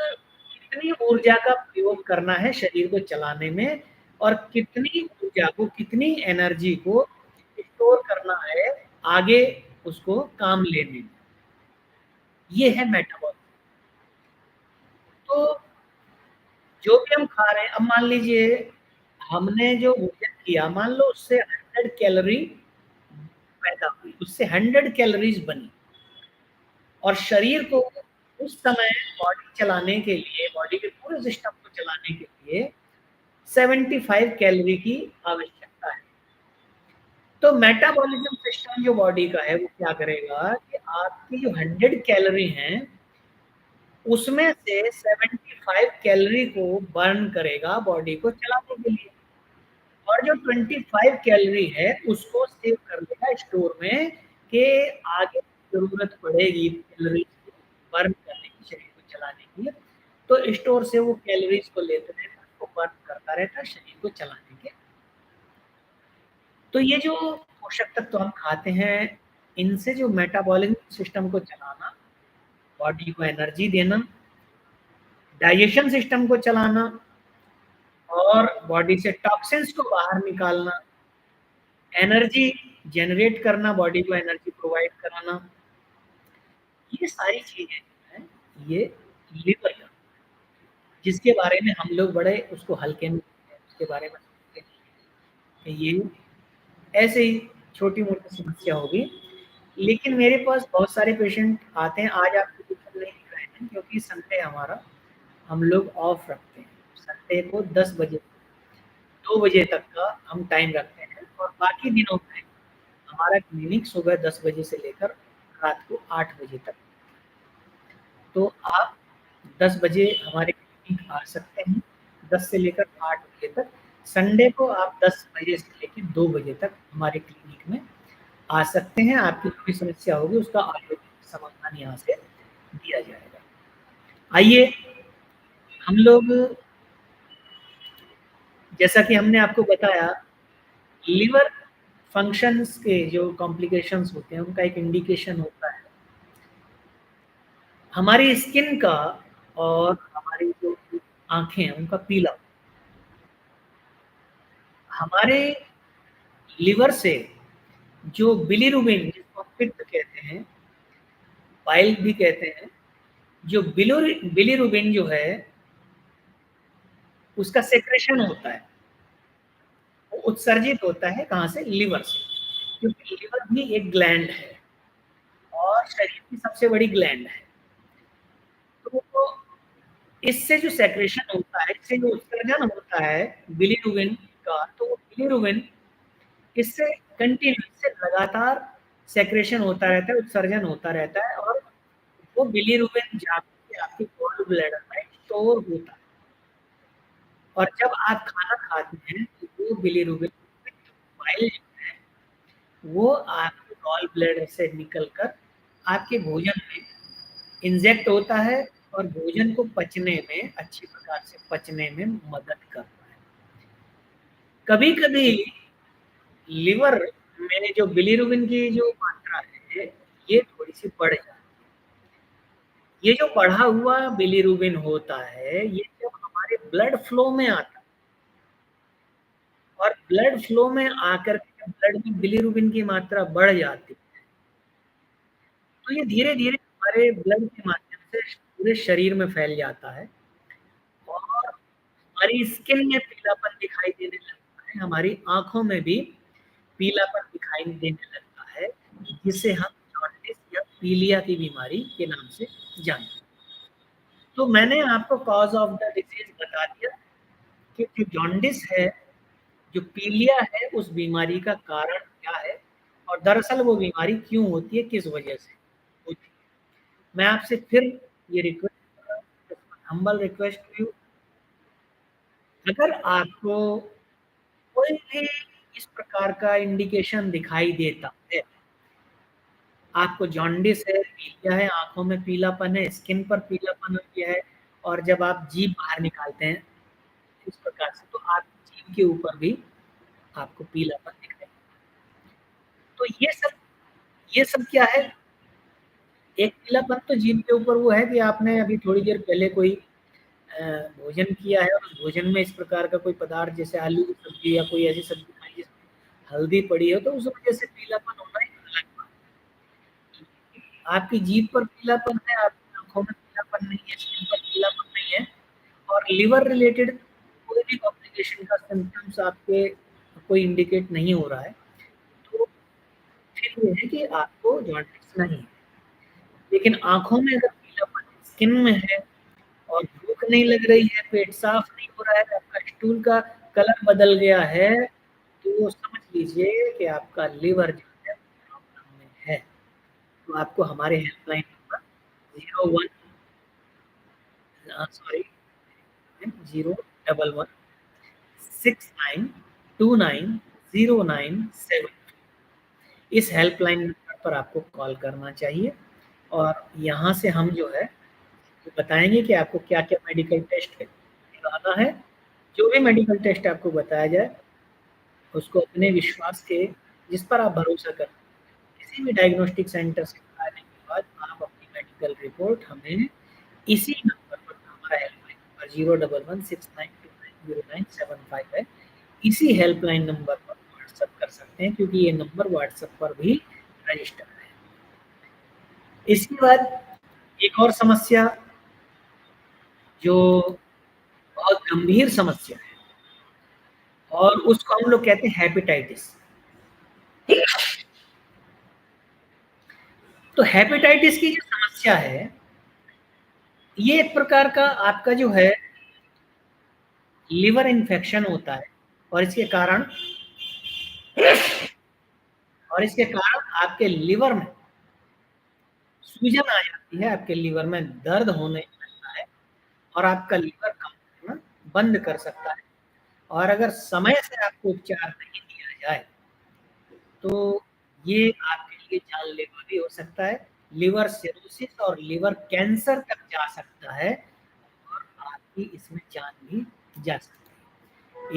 कितनी ऊर्जा का प्रयोग करना है शरीर को चलाने में, और कितनी ऊर्जा को, कितनी एनर्जी को स्टोर करना है आगे उसको काम लेने में, ये है मेटाबॉलिज्म। तो जो भी हम खा रहे हैं, अब मान लीजिए हमने जो भोजन किया, मान लो उससे 100 कैलोरी पैदा हुई, उससे 100 कैलोरीज बनी, और शरीर को उस समय बॉडी चलाने के लिए, बॉडी के पूरे सिस्टम को चलाने के लिए 75 कैलोरी की आवश्यकता है। तो मेटाबॉलिज्म सिस्टम जो बॉडी का है वो क्या करेगा कि आपकी जो 100 कैलोरी हैं उसमें से 75 कैलोरी को बर्न करेगा बॉडी को चलाने के लिए, और जो 25 कैलोरी है उसको सेव कर लेगा स्टोर में, कि आगे जरूरत पड़ेगी कैलोरी बर्न करने की, शरीर को चलाने के लिए, तो स्टोर से वो कैलोरीज को लेते रहता, उसको बर्न करता रहता शरीर को चलाने के। तो ये जो पोषक तत्व हम खाते हैं, इनसे जो मेटाबॉलिज्म सिस्टम को चलाना, बॉडी को एनर्जी देना, डाइजेशन सिस्टम को चलाना, और बॉडी से टॉक्सिन्स को बाहर निकालना, एनर्जी जनरेट करना, बॉडी को एनर्जी प्रोवाइड कराना, ये सारी चीजें जो हैं ये लीवर का, जिसके बारे में हम लोग बड़े उसको हल्के में लेते हैं, उसके बारे में सोचते हैं कि ये ऐसे ही छोटी-मोटी समस्या होगी। लेकिन मेरे पास बहुत सारे पेशेंट आते हैं, आज आपको ट्यूशन नहीं दिख रहे हैं क्योंकि संडे हमारा हम लोग ऑफ रखते हैं। संडे को 10 बजे 2 बजे तक का हम टाइम रखते हैं, और बाकी दिनों में हमारा क्लिनिक सुबह 10 बजे से लेकर रात को 8 बजे तक। तो आप 10 बजे हमारे क्लिनिक आ सकते हैं, 10 से लेकर 8 बजे तक। संडे को आप 10 बजे से लेकर 2 बजे तक हमारे क्लिनिक में आ सकते हैं। आपकी जो भी समस्या होगी उसका आयुर्वेदिक समाधान यहाँ से दिया जाएगा। आइए हम लोग, जैसा कि हमने आपको बताया, लिवर फंक्शंस के जो कॉम्प्लिकेशंस होते हैं उनका एक इंडिकेशन होता है हमारी स्किन का, और हमारी जो आँखें हैं उनका पीला। हमारे लिवर से जो बिलिरुबिन, जिसको हम पित्त कहते हैं, बाइल भी कहते हैं, जो बिलिरुबिन जो है उसका सेक्रेशन होता है, वो उत्सर्जित होता है कहाँ से? लिवर से, क्योंकि लिवर भी एक ग्लैंड है और शरीर की सबसे बड़ी ग्लैंड है। तो इससे जो सेक्रेशन होता है, इससे जो उत्सर्जन होता है बिलिरुबिन का, तो वो बिलिरुबिन इससे कंटिन्यू, इससे लगातार सेक्रेशन होता रहता है, उत्सर्जन होता रहता है, और वो बिलिरुबिन जाके आपके गॉल ब्लैडर में स्टोर होता है। और जब आप खाना खाते हैं तो वो बिलिरुबिन बाइल जो है वो आपके गॉल ब्लैडर से निकलकर आपके भोजन में इंजेक्ट होता है, और भोजन को पचने में, अच्छी प्रकार से पचने में मदद करता है। कभी-कभी लिवर में जो बिलीरुबिन की जो मात्रा है, ये थोड़ी-सी बढ़ जाती है। ये जो बढ़ा हुआ बिलीरुबिन होता है, ये जब हमारे ब्लड फ्लो में आता है और ब्लड फ्लो में आकर के जब ब्लड में बिलीरुबिन की मात्रा बढ़ जाती है, तो ये धीरे-धीरे हमारे ब्लड के माध्यम से पूरे शरीर में फैल जाता है और हमारी स्किन में पीलापन दिखाई देने लगता है, हमारी आँखों में भी पीलापन दिखाई देने लगता है, जिसे हम जॉन्डिस या पीलिया की बीमारी के नाम से जानते हैं। तो मैंने आपको कॉज़ ऑफ द डिज़ीज़ बता दिया कि जो जॉन्डिस है, जो पीलिया है, उस बीमारी का कारण क्या है और दरअसल वो बीमारी क्यों होती है, किस वजह से होती है। मैं आपसे फिर ये रिक्वेस्ट कर रहा हूँ, हम्बल रिक्वेस्ट टू यू, अगर आपको कोई भी इस प्रकार का इंडिकेशन दिखाई देता है, आपको जॉन्डिस है, पीलिया है, आँखों में पीलापन है, स्किन पर पीलापन हो गया है और जब आप जीभ बाहर निकालते हैं इस प्रकार से, तो आपकी जीभ के ऊपर भी आपको पीलापन दिखाई देता है। तो ये सब क्या है? एक पीलापन तो जीभ के ऊपर वो है कि आपने अभी थोड़ी देर पहले कोई भोजन किया है और उस भोजन में इस प्रकार का कोई पदार्थ जैसे आलू की सब्ज़ी या कोई ऐसी सब्ज़ी खाई जिसमें हल्दी पड़ी हो, तो उस वजह से पीलापन होना एक अलग बात है। आपकी जीभ पर पीलापन है, आपकी आँखों में पीलापन नहीं है, स्किन पर पीलापन नहीं है और लिवर रिलेटेड कोई भी कॉम्प्लिकेशन का सिम्पटम्स आपके कोई इंडिकेट नहीं हो रहा है, तो फिर ये है कि आपको जॉन्डिस नहीं है। लेकिन आँखों में अगर पीलापन है, स्किन में है और भूख नहीं लग रही है, पेट साफ नहीं हो रहा है, आपका स्टूल का कलर बदल गया है, तो समझ लीजिए कि आपका लिवर जो है प्रॉब्लम में है। तो आपको हमारे हेल्पलाइन नंबर 01 सॉरी 011 69290997 इस हेल्पलाइन नंबर पर आपको कॉल करना चाहिए और यहाँ से हम जो है वो बताएँगे कि आपको क्या-क्या मेडिकल टेस्ट कराना है। जो भी मेडिकल टेस्ट आपको बताया जाए, उसको अपने विश्वास के जिस पर आप भरोसा करते हैं, किसी भी डायग्नोस्टिक सेंटर से कराने के बाद आप अपनी मेडिकल रिपोर्ट हमें इसी नंबर पर, हमारा हेल्पलाइन नंबर 01169290975 है, इसी हेल्पलाइन नंबर पर व्हाट्सएप कर सकते हैं क्योंकि ये नंबर व्हाट्सएप पर भी रजिस्टर्ड है। इसके बाद एक और समस्या जो बहुत गंभीर समस्या है और उसको हम लोग कहते हैं हेपेटाइटिस। तो हेपेटाइटिस की जो समस्या है, ये एक प्रकार का आपका जो है लिवर इन्फेक्शन होता है और इसके कारण आपके लिवर में सूजन आ जाती है, आपके लिवर में दर्द होने लगता है और आपका लिवर काम करना बंद कर सकता है और अगर समय से आपको उपचार नहीं दिया जाए, तो ये आपके लिए जानलेवा भी हो सकता है। लिवर सिरोसिस और लिवर कैंसर तक जा सकता है और आपकी इसमें जान भी जा सकती है।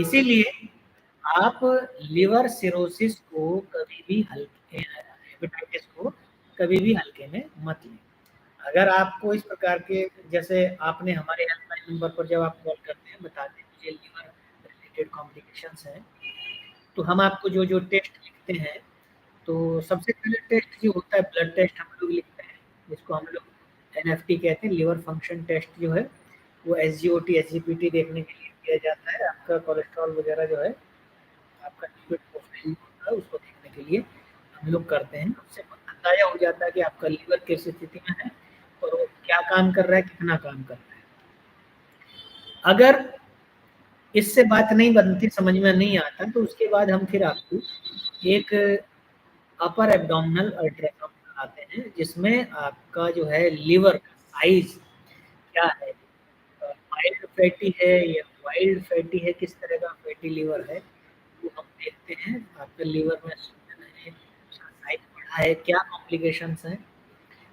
इसीलिए आप लिवर सिरोसिस को कभी भी हल्के हेपेटाइटिस को कभी भी हल्के में मत लें। अगर आपको इस प्रकार के जैसे आपने हमारे हेल्पलाइन नंबर पर जब आप कॉल करते हैं बताते हैं मुझे लिवर रिलेटेड कॉम्प्लिकेशंस हैं, तो हम आपको जो टेस्ट लिखते हैं, तो सबसे पहले टेस्ट जो होता है ब्लड टेस्ट हम लोग लिखते हैं, जिसको हम लोग एनएफटी कहते हैं, लिवर फंक्शन टेस्ट जो है वो एसजीओटी एसजीपीटी देखने के लिए किया जाता है। आपका कोलेस्ट्रॉल वगैरह जो है, आपका लिपिड प्रोफाइल होता है, उसको देखने के लिए हम लोग करते हैं। उससे अंदाजा हो जाता है कि आपका लिवर किस स्थिति में है और वो क्या काम कर रहा है, कितना काम कर रहा है। अगर इससे बात नहीं बनती, समझ में नहीं आता, तो उसके बाद हम फिर आपको एक अपर एब्डोमिनल अल्ट्रासाउंड कराते हैं, जिसमें आपका जो है लिवर का साइज क्या है, माइल्ड फैटी है या वाइल्ड फैटी है, किस तरह का फैटी लिवर है, वो हम देखते हैं। आपके लिवर में सूजन है, उसका साइज बढ़ा है, क्या कॉम्प्लिकेशंस हैं,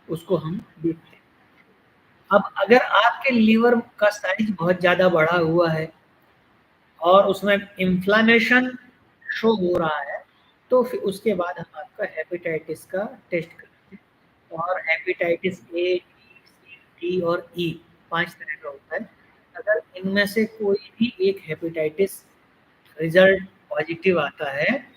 उसको हम देखते हैं। अब अगर आपके लिवर का साइज बहुत ज़्यादा बढ़ा हुआ है और उसमें इन्फ्लेमेशन शो हो रहा है, तो फिर उसके बाद हम आपका हेपेटाइटिस का टेस्ट करते हैं। और hepatitis A, B, C, D और ई 5 तरह का होता है। अगर इनमें से कोई भी एक हेपेटाइटिस रिजल्ट पॉजिटिव आता है,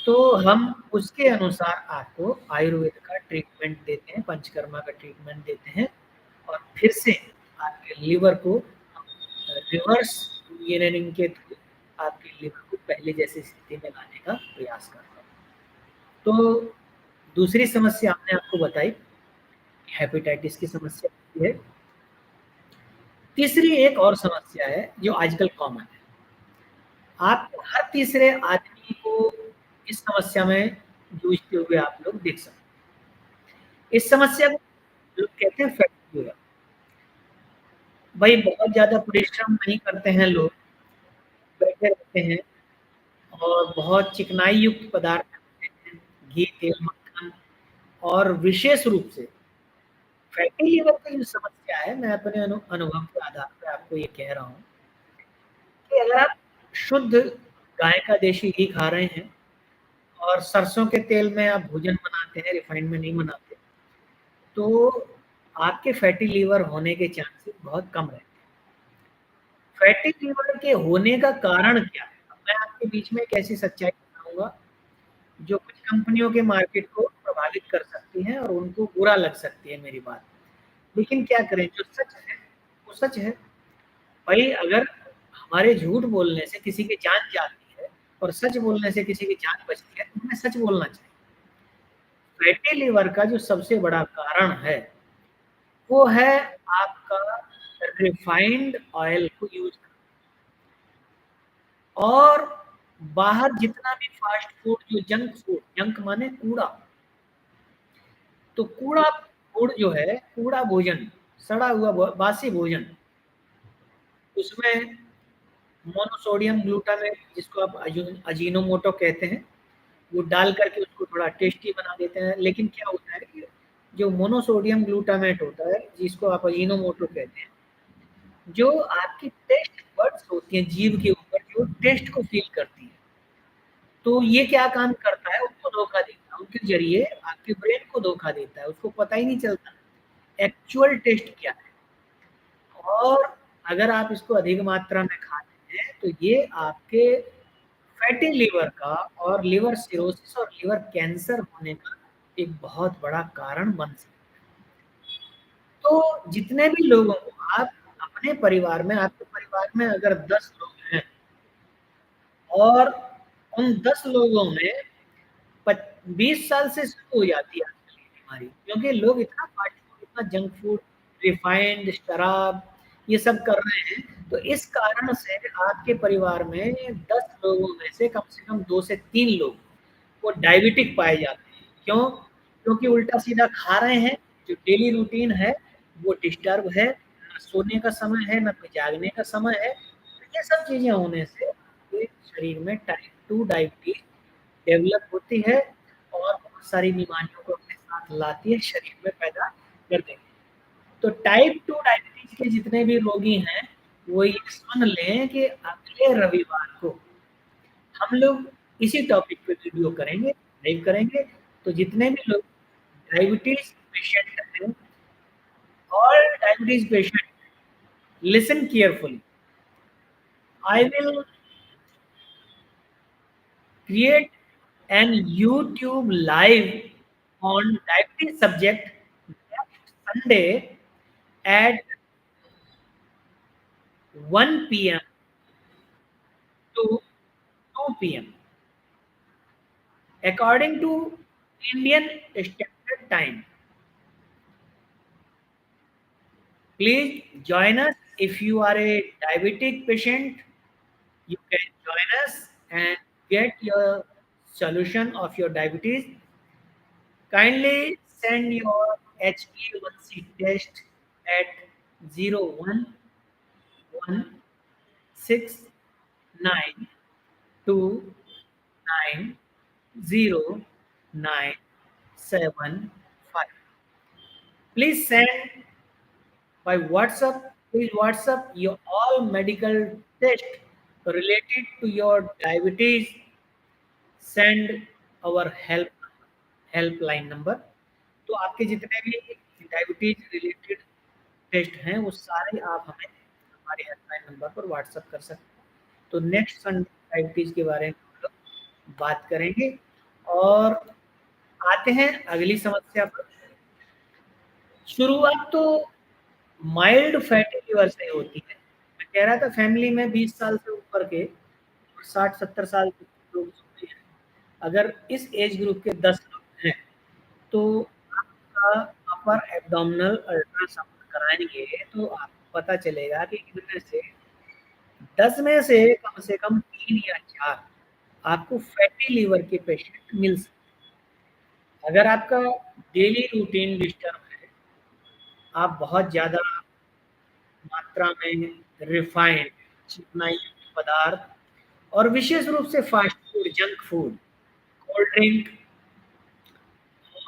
तो हम उसके अनुसार आपको आयुर्वेद का ट्रीटमेंट देते हैं, पंचकर्मा का ट्रीटमेंट देते हैं और फिर से आपके लिवर को रिवर्स इंजीनियरिंग के थ्रू आपके लिवर को पहले जैसी स्थिति में लाने का प्रयास करते हैं। तो दूसरी समस्या हमने आपको बताई, हेपेटाइटिस की समस्या है। तीसरी एक और समस्या है जो आजकल कॉमन है। आप हर तीसरे आदमी को इस समस्या में जूझते हुए आप लोग देख सकते हैं। इस समस्या को लोग कहते हैं फैटी लीवर। भाई बहुत ज़्यादा परिश्रम नहीं करते हैं लोग, बैठे रहते हैं और बहुत चिकनाई युक्त पदार्थ खाते हैं, घी, तेल, मक्खन। और विशेष रूप से फैटी लीवर की जो समस्या है, मैं अपने अनुभव के आधार पे आपको ये कह रहा हूँ कि अगर आप शुद्ध गाय का देशी घी खा रहे हैं और सरसों के तेल में आप भोजन बनाते हैं, रिफाइंड में नहीं बनाते, तो आपके फैटी लीवर होने के चांसेस बहुत कम रहते हैं। फैटी लीवर के होने का कारण क्या है? अब मैं आपके बीच में एक ऐसी सच्चाई बताऊँगा, जो कुछ कंपनियों के मार्केट को प्रभावित कर सकती है और उनको बुरा लग सकती है मेरी बात। लेकिन क्या करें, जो सच है, वो सच है। भाई अगर हमारे झूठ बोलने से किसी की जान जाती है और सच बोलने से किसी की जान बचती है, तो हमें सच बोलना चाहिए। फैटी लिवर का जो सबसे बड़ा कारण है, वो है आपका रिफाइंड ऑयल को यूज़ करना। और बाहर जितना भी फास्ट फूड, जो जंक फूड, जंक माने कूड़ा, तो कूड़ा फूड जो है, कूड़ा भोजन, सड़ा हुआ बासी भोजन, उसमें मोनोसोडियम ग्लूटामेट, जिसको आप अजीनोमोटो कहते हैं, वो डाल करके उसको थोड़ा टेस्टी बना देते हैं। लेकिन क्या होता है कि जो मोनोसोडियम ग्लूटामेट होता है, जिसको आप अजीनोमोटो कहते हैं, जो आपकी टेस्ट बड्स होती हैं जीभ के ऊपर, जो टेस्ट को फील करती है, तो ये क्या काम करता है, उसको धोखा देता है, उनके ज़रिए आपके ब्रेन को धोखा देता है, उसको पता ही नहीं चलता एक्चुअल टेस्ट क्या है। और अगर आप इसको अधिक मात्रा में खाते हैं, तो ये आपके फैटी लिवर का और लिवर सिरोसिस और लिवर कैंसर होने का एक बहुत बड़ा कारण बन सकता है। तो जितने भी लोगों को आप अपने परिवार में, आपके परिवार में अगर 10 लोग हैं और उन 10 लोगों में 20 साल से शुरू हो जाती है आजकल ये बीमारी, क्योंकि लोग इतना फास्ट फूड, इतना जंक फूड, रिफाइंड, शराब, ये सब कर रहे हैं। तो इस कारण से आपके परिवार में 10 लोगों में से कम 2 से 3 लोग वो डायबिटिक पाए जाते हैं। क्यों? क्योंकि उल्टा-सीधा खा रहे हैं, जो डेली रूटीन है वो डिस्टर्ब है, ना सोने का समय है, ना कोई जागने का समय है। तो ये सब चीज़ें होने से आपके शरीर में टाइप 2 डायबिटीज़ डेवलप होती है और बहुत सारी बीमारियों को अपने साथ लाती है, शरीर में पैदा कर देती है। तो टाइप 2 डायबिटीज़ के जितने भी रोगी हैं, वो ये सुन लें कि अगले रविवार को हम लोग इसी टॉपिक पे वीडियो करेंगे, लाइव करेंगे। तो जितने भी लोग डायबिटीज़ पेशेंट हैं, all diabetes patient, listen carefully. I will create an YouTube live on diabetes subject next Sunday at 1 p.m. to 2 p.m. according to Indian Standard Time. Please join us. If you are a diabetic patient, you can join us and get your solution of your diabetes. Kindly send your HbA1c test at 0116929775. Please send by WhatsApp. Please WhatsApp your all medical test related to your diabetes. Send our helpline number. तो आपके जितने भी diabetes related test हैं वो सारे आप हमें हमारे हेल्पलाइन नंबर पर व्हाट्सएप कर सकते हैं। तो नेक्स्ट संडे डायबिटीज के बारे में हम लोग बात करेंगे। और आते हैं अगली समस्या पर। शुरुआत तो माइल्ड फैटी लिवर से होती है। मैं कह रहा था फैमिली में 20 साल से ऊपर के और 60-70 साल के लोग जो हैं, अगर इस एज ग्रुप के 10 लोग हैं तो आपका अपर एब्डोमिनल अल्ट्रासाउंड कराएंगे तो आपको पता चलेगा कि इनमें से 10 में से कम 3 या 4 आपको फैटी लिवर के पेशेंट मिल सकते हैं। अगर आपका डेली रूटीन डिस्टर्ब है, आप बहुत ज़्यादा मात्रा में रिफाइंड चिकनाई पदार्थ और विशेष रूप से fast food, junk food, cold drink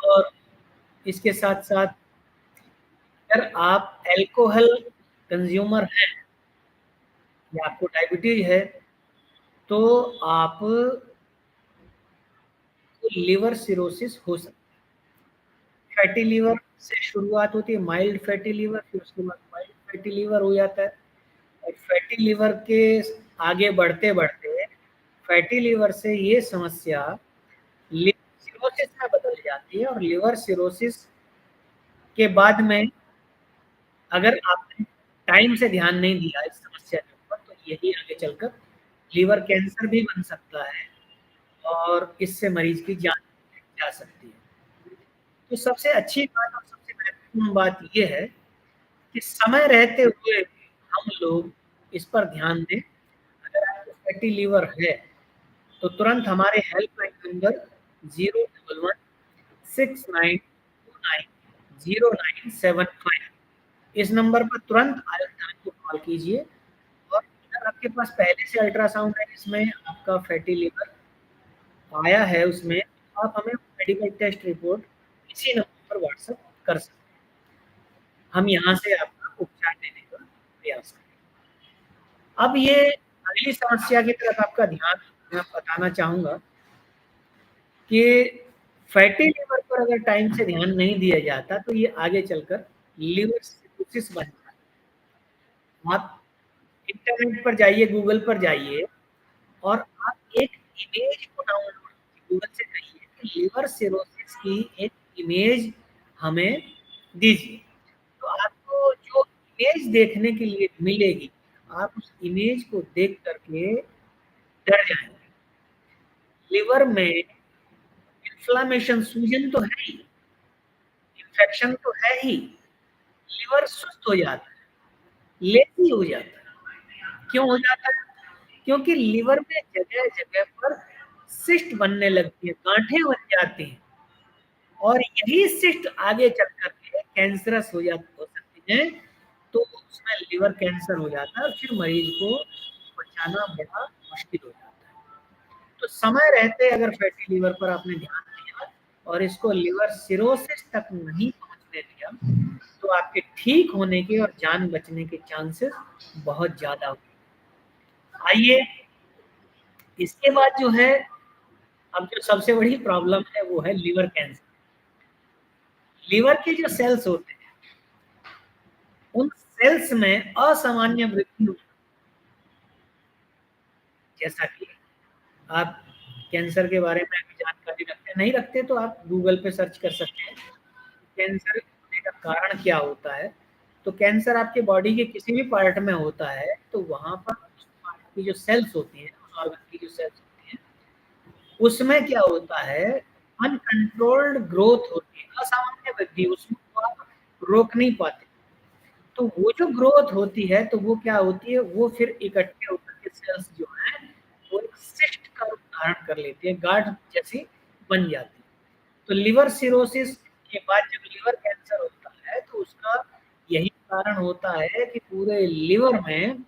और इसके साथ साथ अगर आप अल्कोहल कंज्यूमर हैं या आपको डायबिटीज है तो आप लिवर सिरोसिस हो सकता है। फैटी लिवर से शुरुआत होती है, माइल्ड फैटी लिवर, फिर उसके बाद माइल्ड फैटी लिवर हो जाता है। और फैटी लिवर के आगे बढ़ते बढ़ते फैटी लिवर से ये समस्या लिवर सिरोसिस में बदल जाती है। और लिवर सिरोसिस के बाद में अगर आपने टाइम से ध्यान नहीं दिया इस समस्या के ऊपर तो यही आगे चलकर लिवर कैंसर भी बन सकता है और इससे मरीज की जान जा सकती है। तो सबसे अच्छी बात और सबसे महत्वपूर्ण बात ये है कि समय रहते हुए हम लोग इस पर ध्यान दें। अगर आपको फैटी लिवर है तो तुरंत हमारे हेल्पलाइन नंबर 01169290975 इस नंबर पर तुरंत आपको कॉल कीजिए। और अगर आपके पास पहले से अल्ट्रासाउंड है जिसमें आपका फैटी लिवर आया है उसमें आप हमें मेडिकल टेस्ट रिपोर्ट इसी नंबर पर व्हाट्सएप कर सकते हैं। हम यहाँ से आपका उपचार देने का प्रयास करेंगे। अब ये अगली समस्या की तरफ आपका ध्यान मैं बताना चाहूँगा कि फैटी लिवर पर अगर टाइम से ध्यान नहीं दिया जाता तो ये आगे चलकर लिवर सिरोसिस बन जाता है। आप इंटरनेट पर जाइए, गूगल पर जाइए और आप एक इमेज को डाउनलोड गूगल से कहिए कि लिवर सिरोसिस की एक इमेज हमें दीजिए। तो आपको जो इमेज देखने के लिए मिलेगी, आप उस इमेज को देख करके डर जाएँगे। लिवर में इन्फ्लेमेशन, सूजन तो है ही, इन्फेक्शन तो है ही, लिवर सुस्त हो जाता है, लेज़ी हो जाता है। क्यों हो जाता है? क्योंकि लिवर में जगह-जगह पर सिस्ट बनने लगती है, गाँठें बन जाती हैं और यही सिस्ट आगे चल कर के कैंसरस हो सकती हैं। तो उसमें लिवर कैंसर हो जाता है और फिर मरीज को बचाना बड़ा मुश्किल हो जाता है। तो समय रहते अगर फैटी लिवर पर आपने ध्यान दिया और इसको लिवर सिरोसिस तक नहीं पहुँचने दिया, तो आपके ठीक होने के और जान बचने के चांसेस बहुत ज़्यादा होते हैं। आइए इसके बाद जो है अब जो सबसे बड़ी प्रॉब्लम है वो है लिवर कैंसर। लिवर के जो सेल्स होते हैं, उन सेल्स में असामान्य वृद्धि होती है। जैसा कि आप कैंसर के बारे में अभी जानकारी रखते नहीं रखते तो आप गूगल पे सर्च कर सकते हैं, कैंसर होने का कारण क्या होता है। तो कैंसर आपके बॉडी के किसी भी पार्ट में होता है तो वहाँ पर उस पार्ट की जो सेल्स होती हैं, उस ऑर्गन की जो सेल्स होती हैं, उसमें क्या होता है अनकंट्रोल्ड ग्रोथ होती है, असामान्य वृद्धि, उसमें को आप रोक नहीं पाते। तो वो जो ग्रोथ होती है तो वो क्या होती है, वो फिर इकट्ठे होकर के सेल्स जो हैं वो एक सिस्ट का रूप धारण कर लेती है, गांठ जैसी बन जाती है। तो लिवर सिरोसिस के बाद जब लिवर कैंसर होता है तो उसका यही कारण होता है कि पूरे लिवर में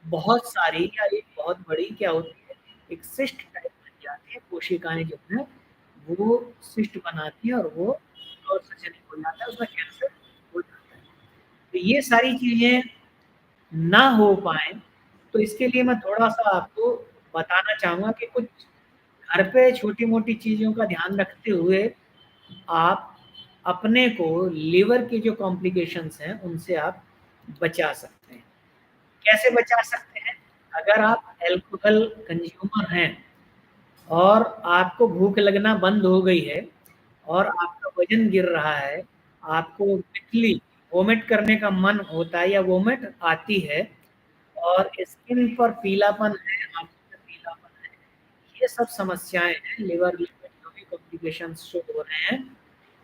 बहुत सारी या एक बहुत बड़ी क्या होती है, एक सिस्ट टाइप बन जाती है, कोशिकाएं जो है वो सिस्ट बनाती है और वो और सचनिक हो जाता है, उसमें कैंसर हो जाता है। तो ये सारी चीजें ना हो पाए तो इसके लिए मैं थोड़ा सा आपको बताना चाहूंगा कि कुछ घर पे छोटी-मोटी चीज़ों का ध्यान रखते हुए आप अपने को लिवर की जो कॉम्प्लिकेशंस हैं, उनसे आप बचा सकते हैं। कैसे बचा सकते हैं? अगर आप अल्कोहल कंज्यूमर हैं और आपको भूख लगना बंद हो गई है और आपका वज़न गिर रहा है, आपको वीकली वॉमिट करने का मन होता है या वॉमिट आती है और स्किन पर पीलापन है, आँखों में पीलापन है, ये सब समस्याएँ हैं, लिवर रिलेटेड जो भी कॉम्प्लिकेशंस शो हो रहे हैं,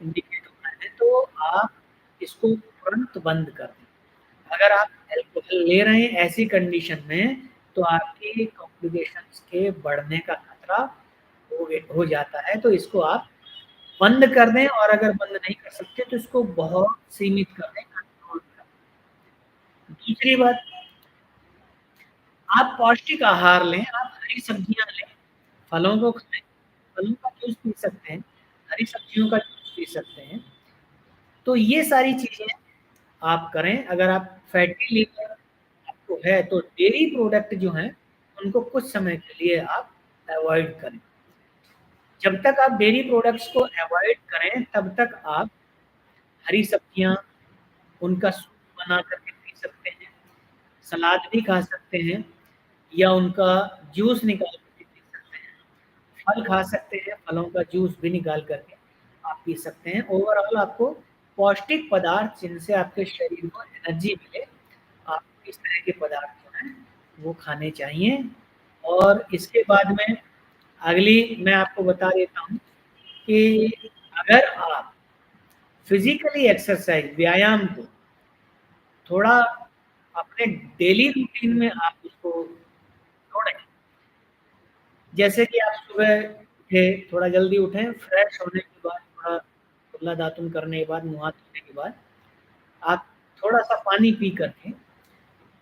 इंडिकेट हो रहे हैं, तो आप इसको तुरंत बंद कर दें। अगर आप अल्कोहल ले रहे हैं ऐसी कंडीशन में, तो आपकी कॉम्प्लिकेशंस के बढ़ने का खतरा हो जाता है, तो इसको आप बंद कर दें और अगर बंद नहीं कर सकते तो इसको बहुत सीमित कर दें, कंट्रोल कर दें। दूसरी बात, आप पौष्टिक आहार लें, आप हरी सब्जियाँ लें, फलों को खाएँ, फलों का जूस पी सकते हैं, हरी सब्जियों का जूस पी सकते हैं। तो ये सारी चीज़ें आप करें। अगर आप फैटी लिवर आपको है तो डेयरी प्रोडक्ट जो हैं, उनको कुछ समय के लिए आप अवॉइड करें। जब तक आप डेयरी प्रोडक्ट्स को अवॉइड करें, तब तक आप हरी सब्जियाँ, उनका सूप बना कर के पी सकते हैं, सलाद भी खा सकते हैं या उनका जूस निकाल कर के पी सकते हैं। फल खा सकते हैं, फलों का जूस भी निकाल कर के आप पी सकते हैं। ओवरऑल आपको पौष्टिक पदार्थ जिनसे आपके शरीर को एनर्जी मिले, आपको इस तरह के पदार्थ जो हैं, वो खाने चाहिए। और इसके बाद में अगली मैं आपको बता देता हूँ कि अगर आप फिज़िकली एक्सरसाइज़ व्यायाम को थोड़ा अपने डेली रूटीन में आप उसको जोड़ें। जैसे कि आप सुबह उठे, थोड़ा जल्दी उठें, फ्रेश होने के बाद थोड़ा कुल्ला दातुन करने के बाद, मुँह हाथ धोने के बाद, आप थोड़ा-सा पानी पी कर के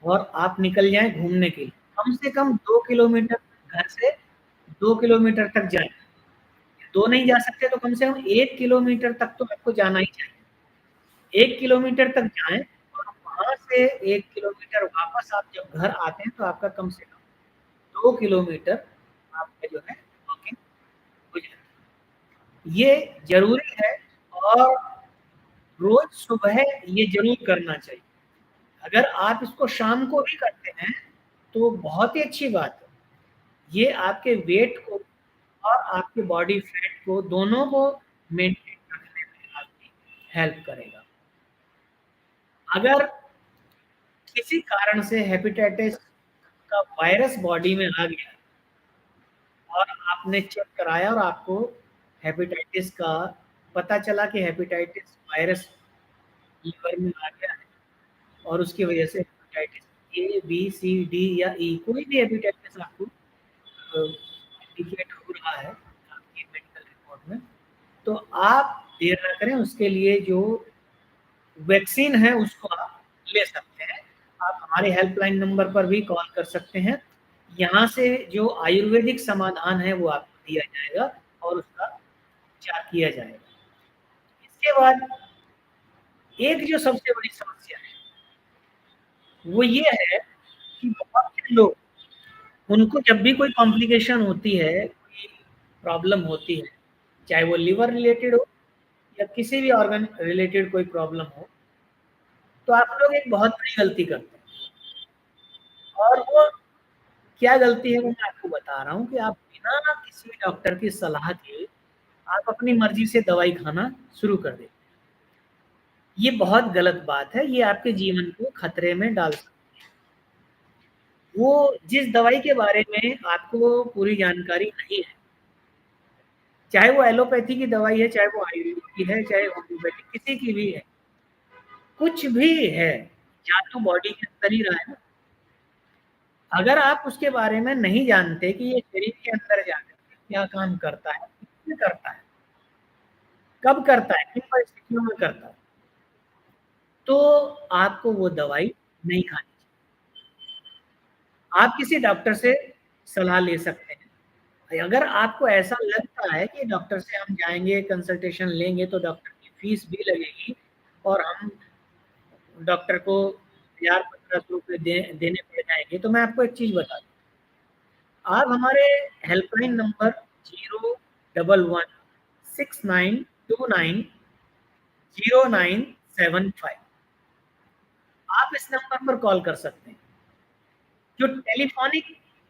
और आप निकल जाएँ घूमने के लिए। कम से कम 2 किलोमीटर घर से 2 किलोमीटर तक जाएँ। 2 नहीं जा सकते तो कम से कम 1 किलोमीटर तक तो आपको जाना ही चाहिए। 1 किलोमीटर तक जाएँ और वहाँ से 1 किलोमीटर वापस आप जब घर आते हैं तो आपका कम से कम 2 किलोमीटर आपका जो है वॉकिंग हो जाता है। ये ज़रूरी है और रोज़ सुबह ये ज़रूर करना चाहिए। अगर आप इसको शाम को भी करते हैं, तो बहुत ही अच्छी बात है। ये आपके वेट को और आपके बॉडी फैट को दोनों को मेंटेन रखने में आपकी हेल्प करेगा। अगर किसी कारण से हेपेटाइटिस का वायरस बॉडी में आ गया और आपने चेक कराया और आपको हेपेटाइटिस का पता चला कि हेपेटाइटिस वायरस लीवर में आ गया है और उसकी वजह से hepatitis A, B, C, D या ई कोई भी हेपेटाइटिस आपको इंडिकेट हो रहा है आपकी मेडिकल रिपोर्ट में, तो आप देर ना करें, उसके लिए जो वैक्सीन है उसको आप ले सकते हैं। आप हमारे हेल्पलाइन नंबर पर भी कॉल कर सकते हैं। यहाँ से जो आयुर्वेदिक समाधान है वो आपको दिया जाएगा और उसका उपचार किया जाएगा। इसके बाद एक जो सबसे बड़ी समस्या है, वो ये है कि बहुत से लोग, उनको जब भी कोई कॉम्प्लिकेशन होती है, कोई प्रॉब्लम होती है, चाहे वो लिवर रिलेटेड हो या किसी भी ऑर्गन रिलेटेड कोई प्रॉब्लम हो, तो आप लोग एक बहुत बड़ी गलती करते हैं और वो क्या गलती है वो मैं आपको बता रहा हूँ कि आप बिना किसी डॉक्टर की सलाह के आप अपनी मर्ज़ी से दवाई खाना शुरू कर दें। ये बहुत गलत बात है, ये आपके जीवन को खतरे में डाल सकती है। वो जिस दवाई के बारे में आपको पूरी जानकारी नहीं है, चाहे वो एलोपैथी की दवाई है, चाहे वो आयुर्वेदिक की है, चाहे होम्योपैथिक किसी की भी है, कुछ भी है, जादू बॉडी के अंदर ही रहा है ना। अगर आप उसके बारे में नहीं जानते कि ये शरीर के अंदर जाकर के क्या काम करता है, किसमें करता है, कब करता है, किन परिस्थितियों में करता है, तो आपको वो दवाई नहीं खानी चाहिए। आप किसी डॉक्टर से सलाह ले सकते हैं। अगर आपको ऐसा लगता है कि डॉक्टर से हम जाएँगे, कंसल्टेशन लेंगे तो डॉक्टर की फीस भी लगेगी और हम डॉक्टर को 1000-1500 रुपए देने पड़ जाएँगे, तो मैं आपको एक चीज़ बता दूँ। आप हमारे हेल्पलाइन नंबर 01169290975। आप इस नंबर पर कॉल कर सकते हैं। जो टेलीफोनिक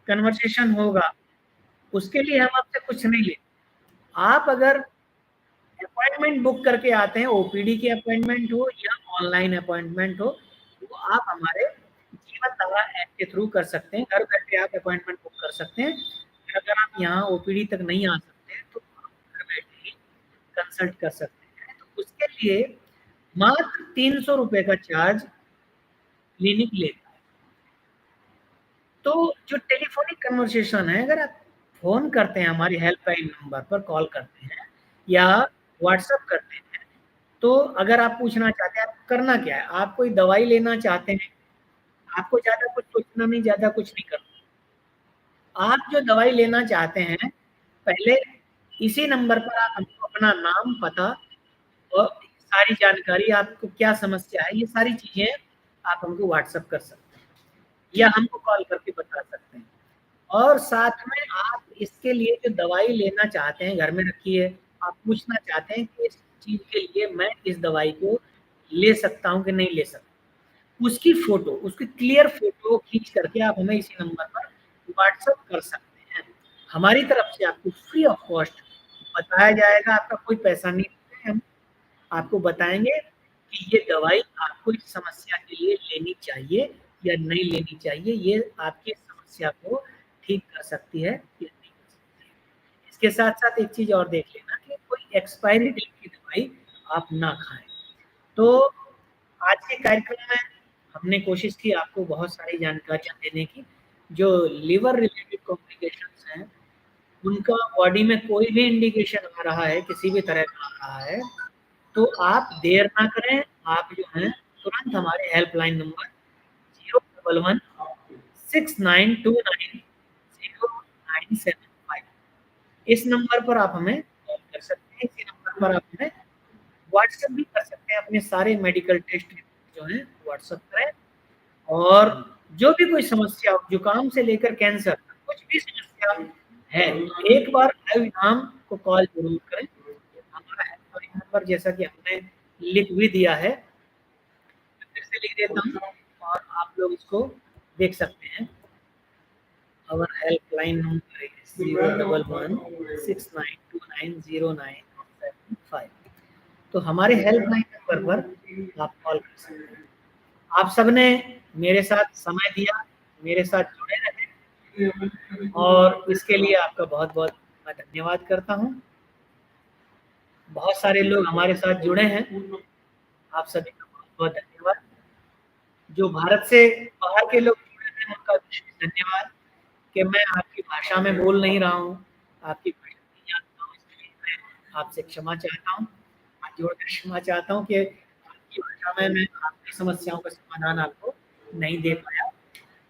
कन्वर्सेशन होगा उसके लिए हम आपसे कुछ नहीं लेते। आप अगर अपॉइंटमेंट बुक करके आते हैं, ओपीडी की अपॉइंटमेंट हो या ऑनलाइन अपॉइंटमेंट हो, वो आप हमारे जीवन धारा ऐप के थ्रू कर सकते हैं। घर बैठे आप अपॉइंटमेंट बुक कर सकते हैं। अगर आप यहाँ ओपीडी तक नहीं आ सकते तो आप घर बैठे ही कंसल्ट कर सकते हैं। तो उसके लिए मात्र 300 रुपए का चार्ज क्लिनिक लेता है। तो जो टेलीफोनिक कन्वर्सेशन है, अगर आप फ़ोन करते हैं हमारी हेल्पलाइन नंबर पर कॉल करते हैं या व्हाट्सएप करते हैं, तो अगर आप पूछना चाहते हैं, आपको करना क्या है? आप कोई दवाई लेना चाहते हैं, आपको ज़्यादा कुछ सोचना नहीं, ज़्यादा कुछ नहीं करना। आप जो दवाई लेना चाहते हैं, पहले इसी नंबर पर आप हमको अपना नाम, पता और सारी जानकारी, आपको क्या समस्या है, ये सारी चीज़ें आप हमको व्हाट्सएप कर सकते हैं या हमको कॉल करके बता सकते हैं। और साथ में आप इसके लिए जो दवाई लेना चाहते हैं, घर में रखी है, आप पूछना चाहते हैं कि इस चीज़ के लिए मैं इस दवाई को ले सकता हूँ कि नहीं ले सकता। उसकी फ़ोटो, उसकी क्लियर फ़ोटो खींच करके आप हमें इसी नंबर पर व्हाट्सएप कर सकते हैं। हमारी तरफ से आपको फ्री ऑफ कॉस्ट बताया जाएगा, आपका कोई पैसा नहीं लेंगे हम। आपको बताएँगे कि ये दवाई आपको इस समस्या के लिए लेनी चाहिए या नहीं लेनी चाहिए, ये आपकी समस्या को ठीक कर सकती है या नहीं कर सकती है। इसके साथ-साथ एक चीज़ और देख लेना कि कोई एक्सपायरी डेट की दवाई आप ना खाएँ। तो आज के कार्यक्रम में हमने कोशिश की आपको बहुत सारी जानकारियाँ देने की। जो लिवर रिलेटेड कॉम्प्लिकेशंस हैं, उनका बॉडी में कोई भी इंडिकेशन आ रहा है, किसी भी तरह का आ रहा है, तो आप देर ना करें, आप जो हैं तुरंत हमारे हेल्पलाइन नंबर 01169290975 इस नंबर पर आप हमें कॉल कर सकते हैं। इसी नंबर पर आप हमें व्हाट्सएप भी कर सकते हैं। अपने सारे मेडिकल टेस्ट जो हैं व्हाट्सएप करें। और जो भी कोई समस्या हो, जुकाम से लेकर कैंसर, कुछ भी समस्या है, एक बार नाम को कॉल ज़रूर करें। हमारा हेल्पलाइन नंबर जैसा कि हमने लिख भी दिया है, फिर से लिख देता हूँ और आप लोग इसको देख सकते हैं। Our helpline number is 01169290975। तो हमारे हेल्पलाइन नंबर पर आप कॉल कर सकते हैं। आप सबने मेरे साथ समय दिया, मेरे साथ जुड़े रहे और इसके लिए आपका बहुत-बहुत मैं धन्यवाद करता हूँ। बहुत सारे लोग हमारे साथ जुड़े हैं, आप सभी का बहुत-बहुत धन्यवाद। जो भारत से बाहर के लोग जुड़े हैं, उनका विशेष धन्यवाद कि मैं आपकी भाषा में बोल नहीं रहा हूँ, आपकी भाषा नहीं जानता हूँ, इसके लिए मैं आपसे क्षमा चाहता हूँ। हाथ जोड़कर क्षमा चाहता हूँ कि आपकी भाषा में मैं आपकी समस्याओं का समाधान आपको नहीं दे पाया।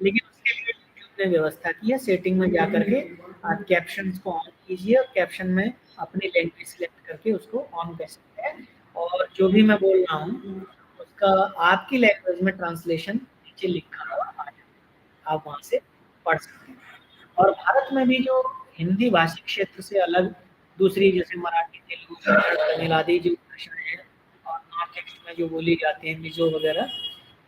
लेकिन उसके लिए यूट्यूब ने व्यवस्था की है, सेटिंग में जाकर के आप कैप्शंस को ऑन कीजिए और कैप्शन में अपनी लैंग्वेज सिलेक्ट करके उसको ऑन कर सकते हैं और जो भी मैं बोल रहा हूँ, उसका आपकी लैंग्वेज में ट्रांसलेशन नीचे लिखा हुआ आ जाएगा। आप वहाँ से पढ़ सकते हैं। और भारत में भी जो हिंदी भाषी क्षेत्र से अलग दूसरी जैसे मराठी, तेलुगु, कन्नड़, तमिल आदि जो भाषाएँ हैं और नॉर्थ ईस्ट में जो बोली जाती हैं, मिज़ो वगैरह,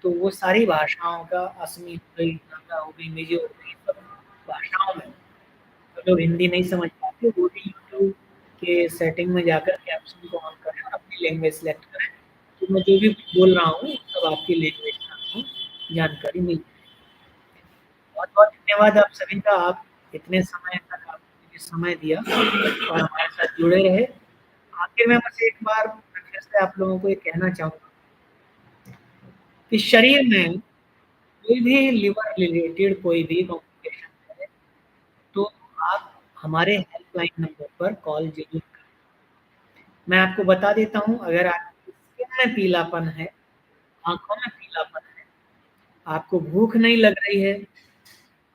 तो वो सारी भाषाओं का असमी हो गई, नागा हो गई, मिज़ो हो गई, सब भाषाओं में तो लोग हिंदी नहीं समझ पाते, वो भी यूट्यूब के सेटिंग में जाकर कैप्शन को ऑन करें और अपनी लैंग्वेज सेलेक्ट करें। तो मैं जो भी बोल रहा हूँ, सब आपकी लैंग्वेज में आपको जानकारी मिल जाएगी। बहुत-बहुत धन्यवाद आप सभी का। आप इतने समय तक आपने मुझे समय दिया और हमारे साथ जुड़े रहे। आखिर में बस एक बार मैं फिर से आप लोगों को ये कहना चाहूँगा कि शरीर में कोई भी लिवर रिलेटेड कोई भी कॉम्प्लिकेशन है, तो आप हमारे हेल्पलाइन नंबर पर कॉल ज़रूर करें। मैं आपको बता देता हूँ, अगर आपकी स्किन में पीलापन है, आँखों में पीलापन है, आपको भूख नहीं लग रही है,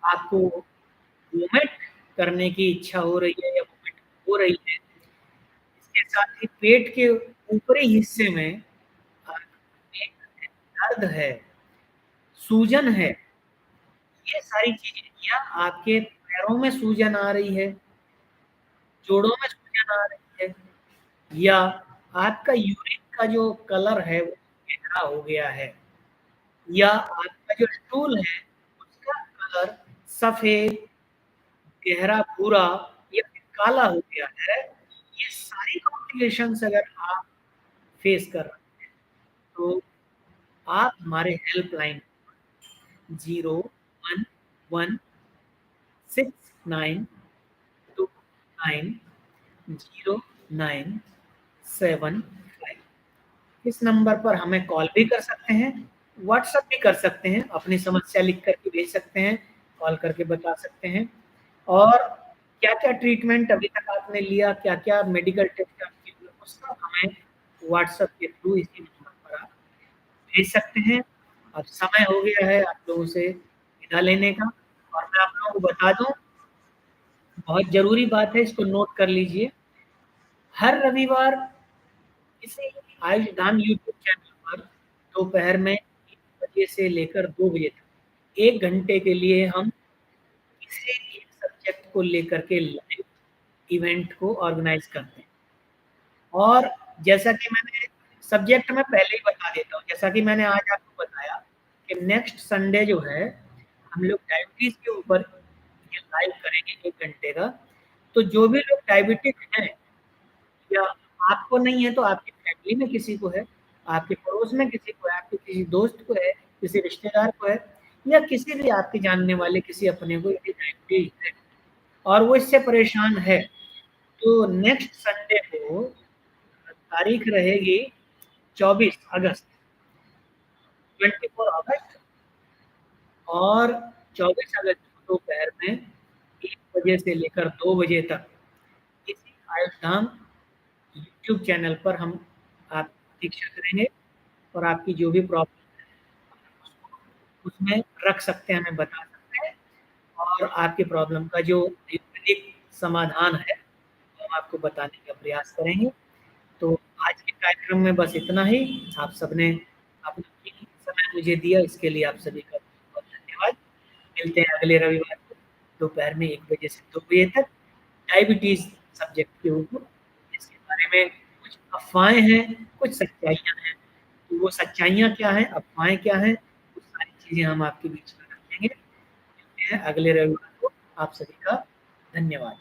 आपको वोमिट करने की इच्छा हो रही है या वोमिट हो रही है, इसके साथ ही पेट के ऊपरी हिस्से में एक दर्द है, सूजन है, ये सारी चीज़ें या आपके पैरों में सूजन आ रही है, जोड़ों में सूजन आ रही है, या आपका यूरिन का जो कलर है वो गहरा हो गया है, या आपका जो स्टूल है उसका कलर सफेद, गहरा भूरा या फिर काला हो गया है, ये सारी कॉम्प्लिकेशंस अगर आप फेस कर रहे हैं, तो आप हमारे हेल्पलाइन 0116929907 इस नंबर पर हमें कॉल भी कर सकते हैं, व्हाट्सएप भी कर सकते हैं, अपनी समस्या लिख कर के भेज सकते हैं, कॉल करके बता सकते हैं। और क्या-क्या ट्रीटमेंट अभी तक आपने लिया, क्या-क्या मेडिकल टेस्ट आपके हुए, वो सब हमें व्हाट्सएप के थ्रू इसी नंबर पर आप भेज सकते हैं। अब समय हो गया है आप लोगों से विदा लेने का, और मैं आप लोगों को बता दूँ, बहुत ज़रूरी बात है, इसको नोट कर लीजिए। हर रविवार इसी आयुष यूट्यूब चैनल पर दोपहर में 1 बजे से लेकर 2 बजे तक 1 घंटे के लिए हम किसी एक सब्जेक्ट को लेकर के लाइव इवेंट को ऑर्गेनाइज़ करते हैं। और जैसा कि मैंने सब्जेक्ट मैं पहले ही बता देता हूँ, जैसा कि मैंने आज आपको बताया कि नेक्स्ट संडे जो है, हम लोग डायबिटीज़ के ऊपर ये लाइव करेंगे 1 घंटे का। तो जो भी लोग डायबिटिक हैं, या आपको नहीं है तो आपकी फैमिली में किसी को है, आपके पड़ोस में किसी को है, आपके किसी दोस्त को है, किसी रिश्तेदार को है, या किसी भी आपके जानने वाले किसी अपने को यदि डायबिटीज़ है और वो इससे परेशान है, तो नेक्स्ट संडे को तारीख रहेगी 24 अगस्त, 24 अगस्त, और 24 अगस्त को दोपहर में 1 बजे से लेकर 2 बजे तक इसी आयुष यूट्यूब चैनल पर हम आप प्रतीक्षा करेंगे, और आपकी जो भी प्रॉब्लम है उसको उसमें रख सकते हैं, हमें बता सकते हैं, और आपकी प्रॉब्लम का जो आयुर्वेदिक समाधान है, वो हम आपको बताने का प्रयास करेंगे। तो आज के कार्यक्रम में बस इतना ही। आप सबने अपना कीमती समय मुझे दिया, इसके लिए आप सभी का बहुत धन्यवाद। मिलते हैं अगले रविवार को दोपहर में 1 बजे से 2 बजे तक डायबिटीज़ सब्जेक्ट के ऊपर, जिसके बारे में कुछ अफ़वाहें हैं, कुछ सच्चाइयाँ हैं। तो वो सच्चाइयाँ क्या हैं, अफ़वाहें क्या हैं, वो सारी चीज़ें हम आपके बीच में रखेंगे। मिलते हैं अगले रविवार को। आप सभी का धन्यवाद।